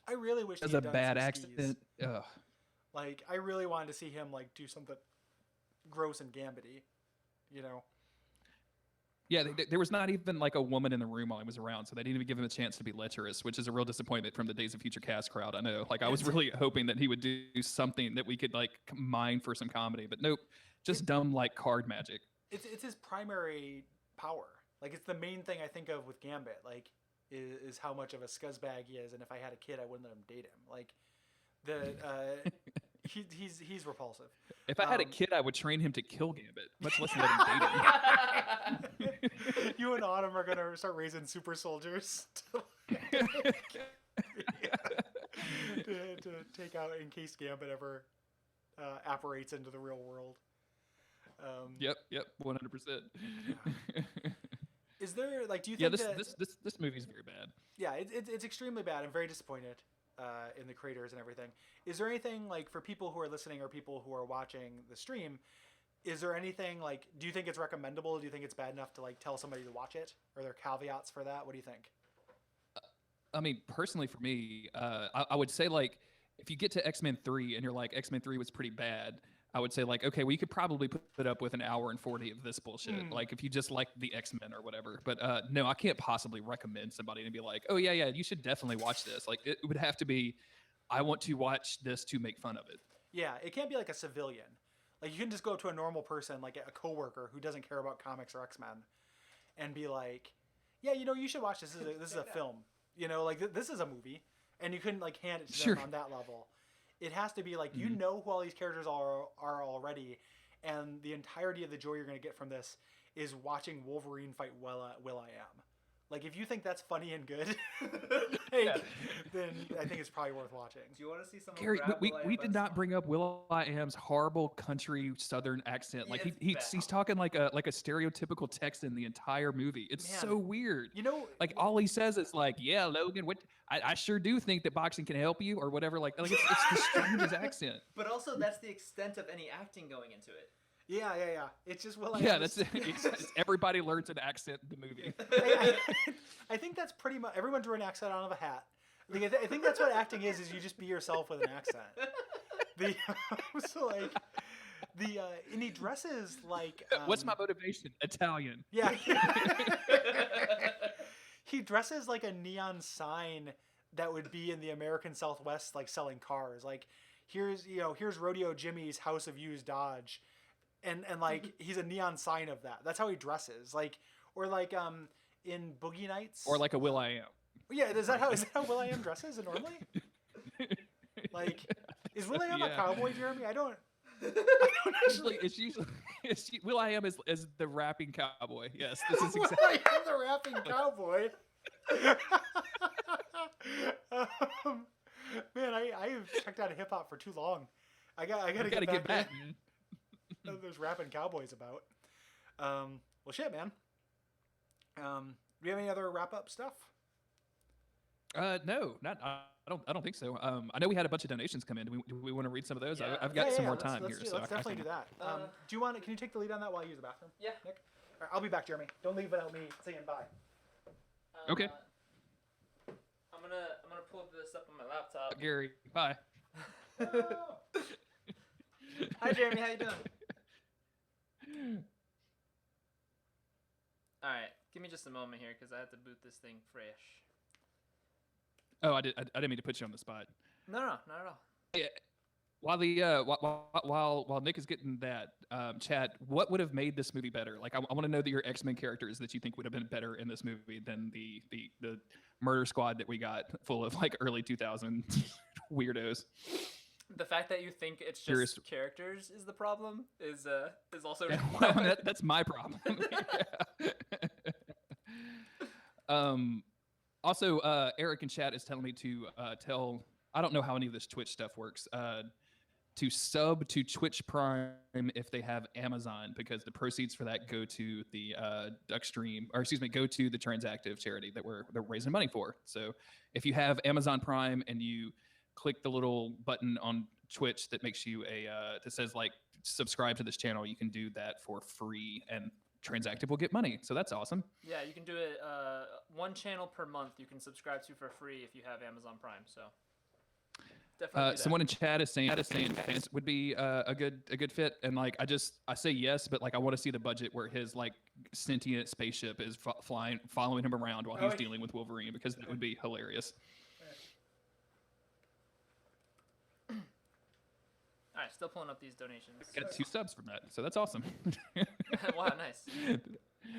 I really wish as a bad accident. Ugh. Like I really wanted to see him like do something gross and Gambit-y, you know. Yeah, there was not even like a woman in the room while he was around, so they didn't even give him a chance to be lecherous, which is a real disappointment from the Days of Future Cast crowd. I know, like I was really hoping that he would do something that we could like mine for some comedy, but nope, just dumb like card magic. It's his primary power. Like it's the main thing I think of with Gambit. Like is how much of a scuzzbag he is, and if I had a kid, I wouldn't let him date him. Like the he's repulsive. If I had a kid, I would train him to kill Gambit, much less let him date him. You and Autumn are gonna start raising super soldiers to take out in case Gambit ever apparates into the real world. Yep, 100%. Is there like? Do you think this movie is very bad? Yeah, it's extremely bad. I'm very disappointed in the creators and everything. Is there anything like for people who are listening or people who are watching the stream? Is there anything like? Do you think it's recommendable? Do you think it's bad enough to like tell somebody to watch it? Are there caveats for that? What do you think? I mean, personally, for me, I would say like if you get to X-Men 3 and you're like X-Men 3 was pretty bad. I would say like, okay, well, you could probably put up with an hour and 40 of this bullshit. Like if you just like the X-Men or whatever. But no, I can't possibly recommend somebody to be like, oh yeah, you should definitely watch this. Like it would have to be, I want to watch this to make fun of it. Yeah, it can't be like a civilian. Like you can just go up to a normal person, like a coworker who doesn't care about comics or X-Men, and be like, yeah, you should watch this. This is a film. You know, like this is a movie, and you couldn't like hand it to them on that level. It has to be like you know who all these characters are already, and the entirety of the joy you're going to get from this is watching Wolverine fight Will.i.am. Like if you think that's funny and good, then I think it's probably worth watching. Do you want to see someone? Gary, we did not bring up Will.i.am's horrible country Southern accent. Like he's talking like a stereotypical Texan the entire movie. It's so weird. You know, like all he says is like, "Yeah, Logan, what? I sure do think that boxing can help you," or whatever. Like it's the strangest accent. But also, that's the extent of any acting going into it. Yeah. It's just that's it's everybody learns an accent in the movie. I think that's pretty much everyone drew an accent out of a hat. Like, I think that's what acting is you just be yourself with an accent. And he dresses like. What's my motivation? Italian. Yeah. He dresses like a neon sign that would be in the American Southwest, like selling cars. Like here's Rodeo Jimmy's House of Used Dodge. And like he's a neon sign of that. That's how he dresses. Like in Boogie Nights. Or like a Will.i.am. Yeah, is that how Will.i.am dresses normally? Like, is Will.i.am a cowboy, Jeremy? I don't. Will I Am as the rapping cowboy. Yes, this is Well, exactly. I am the rapping cowboy. Man, I have checked out of hip hop for too long. I gotta get back man. in. There's rapping cowboys about. Well, shit, man. Do you have any other wrap up stuff? No, not. I don't think so. I know we had a bunch of donations come in. Do we want to read some of those? Yeah. I've got some more Let's time let's here, do, so let's I definitely can, do that. Do you want? Can you take the lead on that while I use the bathroom? Yeah. Nick. All right, I'll be back, Jeremy. Don't leave without me saying bye. Okay. I'm gonna pull this up on my laptop. Gary, bye. Hi, Jeremy. How you doing? All right, give me just a moment here because I have to boot this thing fresh. Oh, I didn't mean to put you on the spot. No, not at all. Yeah. While while Nick is getting that, Chad, what would have made this movie better? Like, I want to know that your X-Men characters that you think would have been better in this movie than the murder squad that we got full of like early 2000 weirdos. The fact that you think it's just Curious. characters is the problem is also. Well, that's my problem. Also, Eric in chat is telling me to tell. I don't know how any of this Twitch stuff works. To sub to Twitch Prime if they have Amazon, because the proceeds for that go to the Duckstream, or excuse me, go to the Transactive charity that they're raising money for. So if you have Amazon Prime and you click the little button on Twitch that makes you that says like subscribe to this channel, you can do that for free, and Transactive will get money. So that's awesome. Yeah, you can do it one channel per month. You can subscribe to for free if you have Amazon Prime. So. Definitely Someone in chat is saying fans would be a good fit, and like I say yes, but like I want to see the budget where his like sentient spaceship is following him around while he's dealing with Wolverine, because that would be hilarious. All right, still pulling up these donations. Got 2 subs from that, so that's awesome. Wow, nice.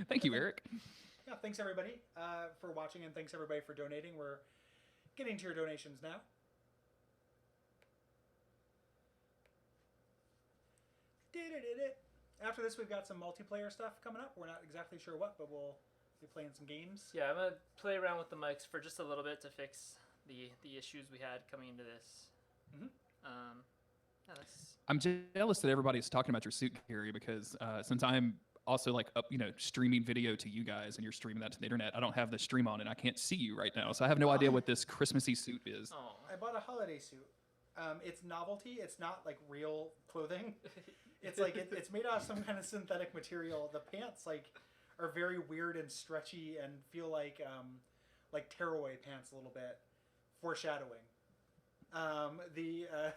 Thank you, Eric. Yeah, thanks everybody for watching, and thanks everybody for donating. We're getting to your donations now. After this, we've got some multiplayer stuff coming up. We're not exactly sure what, but we'll be playing some games. Yeah, I'm gonna play around with the mics for just a little bit to fix the issues we had coming into this. Yeah, I'm jealous that everybody's talking about your suit, Gary, because since I'm also like streaming video to you guys and you're streaming that to the internet, I don't have the stream on and I can't see you right now, so I have no idea what this Christmassy suit is. Oh. I bought a holiday suit. It's novelty. It's not like real clothing. It's like it's made out of some kind of synthetic material. The pants are very weird and stretchy and feel like tearaway pants a little bit, foreshadowing. Yeah.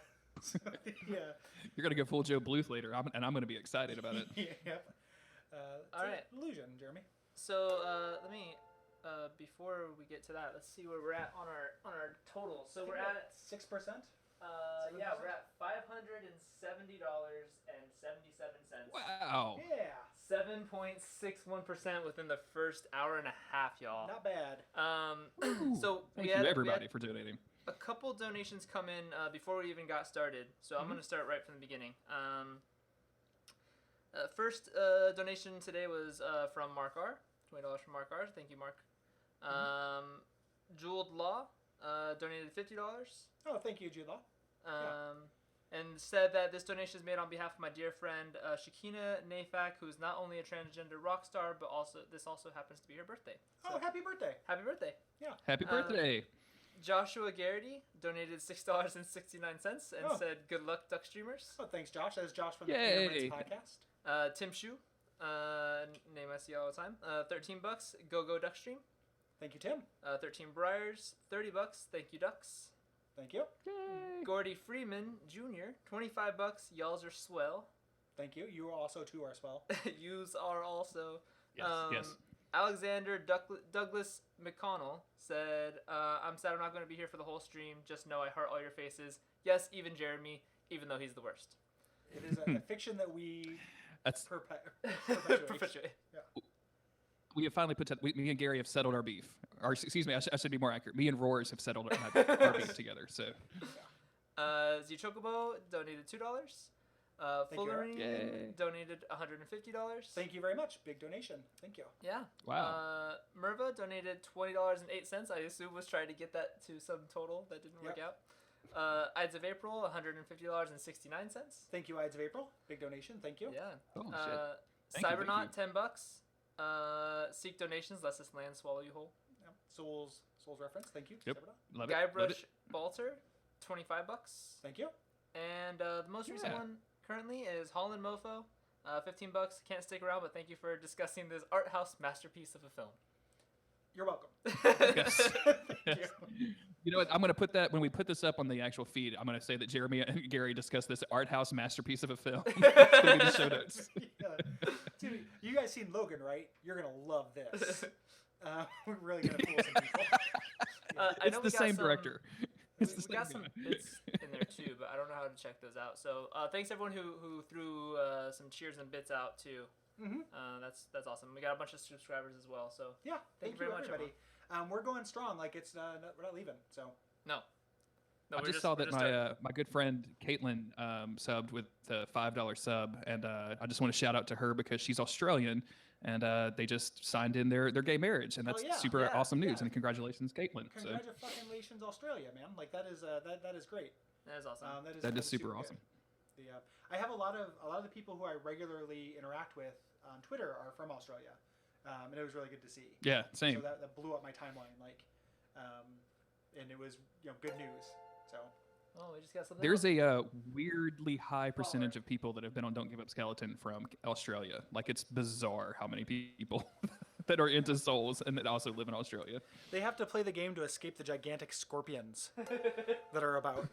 You're gonna go full Joe Bluth later, and I'm gonna be excited about it. Yep. All right. Illusion, Jeremy. So let me before we get to that, let's see where we're at on our total. So we're at 6%. yeah, we're at $570.77. Wow. Yeah. 7.61% within the first hour and a half, y'all. Not bad. So Thank you everybody for donating. A couple donations come in before we even got started, so I'm going to start right from the beginning. First donation today was from Mark R. $20 from Mark R. Thank you, Mark. Jeweled Law donated $50. Oh, thank you, Jude Law. And said that this donation is made on behalf of my dear friend Shakina Nafak, who is not only a transgender rock star, but this also happens to be her birthday. So, happy birthday. Happy birthday. Yeah. Happy birthday. Joshua Garrity donated $6.69 and said, "Good luck, Duck Streamers." Oh, thanks, Josh. That's Josh from the Yay. Pyramids podcast. Tim Shu, name I see all the time. $13. Go Duckstream. Thank you, Tim. 13 Briars. $30. Thank you, Ducks. Thank you. Yay. Gordy Freeman Jr. $25. Y'alls are swell. Thank you. You also too are swell. Yous are also. Yes. Alexander Douglas McConnell said, "I'm sad I'm not going to be here for the whole stream. Just know I heart all your faces. Yes, even Jeremy, even though he's the worst." It is a fiction that we perpetuate. Yeah. We have finally me and Gary have settled our beef. Or excuse me, I should be more accurate. Me and Roars have settled our beef together. So, Z Chocobo donated $2. Thank you very much. Yay. Donated $150. Thank you very much. Big donation. Thank you. Yeah. Wow. Merva donated $20.08. I assume was trying to get that to some total that didn't work out. Ides of April, $150.69. Thank you, Ides of April. Big donation. Thank you. Yeah. Oh, shit. Thank you, Cybernaut, thank $10. Seek donations, lest this land swallow you whole. Yep. Souls reference. Thank you. Yep. Cybernaut. Love it. Love Guybrush it. Balter, $25. Thank you. And the most recent Yeah. one currently is Holland Mofo, $15. Can't stick around, but thank you for discussing this art house masterpiece of a film. You're welcome. Yes. Thank you. You know what? I'm going to put that when we put this up on the actual feed. I'm going to say that Jeremy and Gary discussed this art house masterpiece of a film. It's going to be the show notes. Yeah. Dude, you guys seen Logan, right? You're gonna love this. We're really gonna fool some people. I It's know the we got same some- director. It's the We got same some guy. bits in there too, but I don't know how to check those out. So thanks everyone who threw some cheers and bits out too. That's awesome. We got a bunch of subscribers as well. So Yeah, thank you very much, everybody. We're going strong. Like it's we're not leaving. So no, I we're just saw we're that starting. my good friend Caitlin subbed with the $5 sub, and I just want to shout out to her because she's Australian, and they just signed in their gay marriage, and that's yeah, super yeah, awesome news. yeah. And congratulations, Caitlin. So congratulations, Australia, man. Like that is that is great. That is awesome. that is super awesome. Good. I have a lot of the people who I regularly interact with on Twitter are from Australia, and it was really good to see. Yeah, same. So that blew up my timeline, like, and it was good news. So Oh, we just got something. There's a weirdly high percentage of people that have been on Don't Give Up Skeleton from Australia. Like, it's bizarre how many people that are into souls and that also live in Australia. they have to play the game to escape the gigantic scorpions that are about.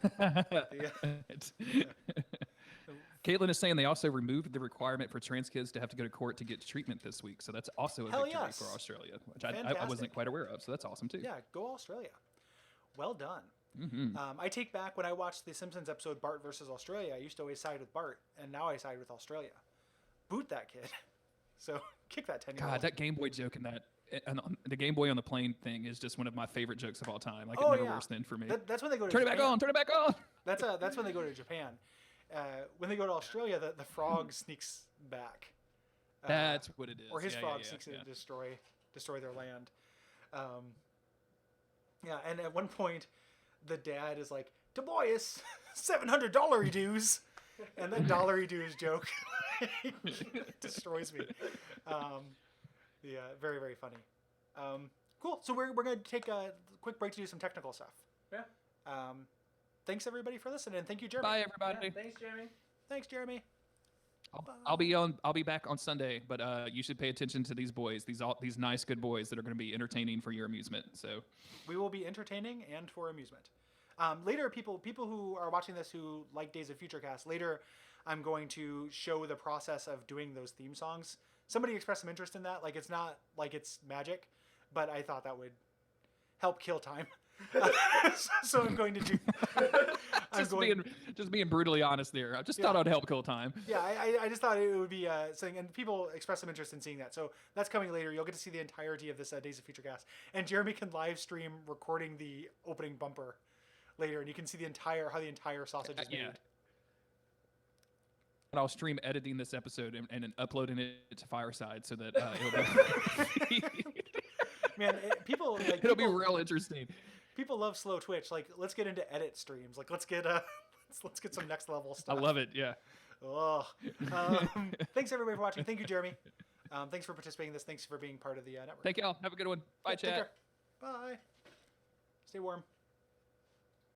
Caitlin is saying they also removed the requirement for trans kids to have to go to court to get treatment this week. So that's also a Hell victory yes. for Australia, which I Fantastic. wasn't quite aware of. So that's awesome, too. Yeah, go Australia. Well done. Mm-hmm. I take back when I watched the Simpsons episode Bart versus Australia. I used to always side with Bart, and now I side with Australia. Boot that kid. So kick that 10-year-old. God, that Game Boy joke in that, and the Game Boy on the plane thing is just one of my favorite jokes of all time. Like, Oh, it never yeah. worse than for me. That's when they go to Turn it Japan. back on! Turn it back on! That's when they go to Japan. When they go to Australia, the frog sneaks back. That's what it is. Or his Yeah, frog yeah, sneaks in yeah. and destroy their land. Yeah, and at one point, the dad is like, "Tobias, $700 dues," and that dollary dues joke destroys me. Yeah, very very funny. Cool. So we're gonna take a quick break to do some technical stuff. Yeah. Thanks everybody for listening, and thank you, Jeremy. Bye, everybody. Yeah, thanks, Jeremy. Thanks, Jeremy. I'll be back on Sunday, but you should pay attention to these boys, these nice good boys that are going to be entertaining for your amusement. So We will be entertaining and for amusement. Later, people who are watching this who like Days of Future Cast, later I'm going to show the process of doing those theme songs. Somebody expressed some interest in that. Like, it's not like it's magic, but I thought that would help kill time. So I'm going to do. just being brutally honest there. I just thought I'd help kill time. Yeah, I just thought it would be something, and people expressed some interest in seeing that. So that's coming later. You'll get to see the entirety of this Days of Future Cast, and Jeremy can live stream recording the opening bumper later, and you can see how the entire sausage is Yeah. made. And I'll stream editing this episode and then uploading it to Fireside so that it'll be Man, people like it'll be real interesting. people love slow Twitch. Like, let's get into edit streams. Like, let's get let's get some next level I stuff. love it. Yeah. Oh, thanks everybody for watching. Thank you, Jeremy. Thanks for participating in this. Thanks for being part of the network. Thank y'all. Have a good one. Bye, Take chat. care. Bye. Stay warm.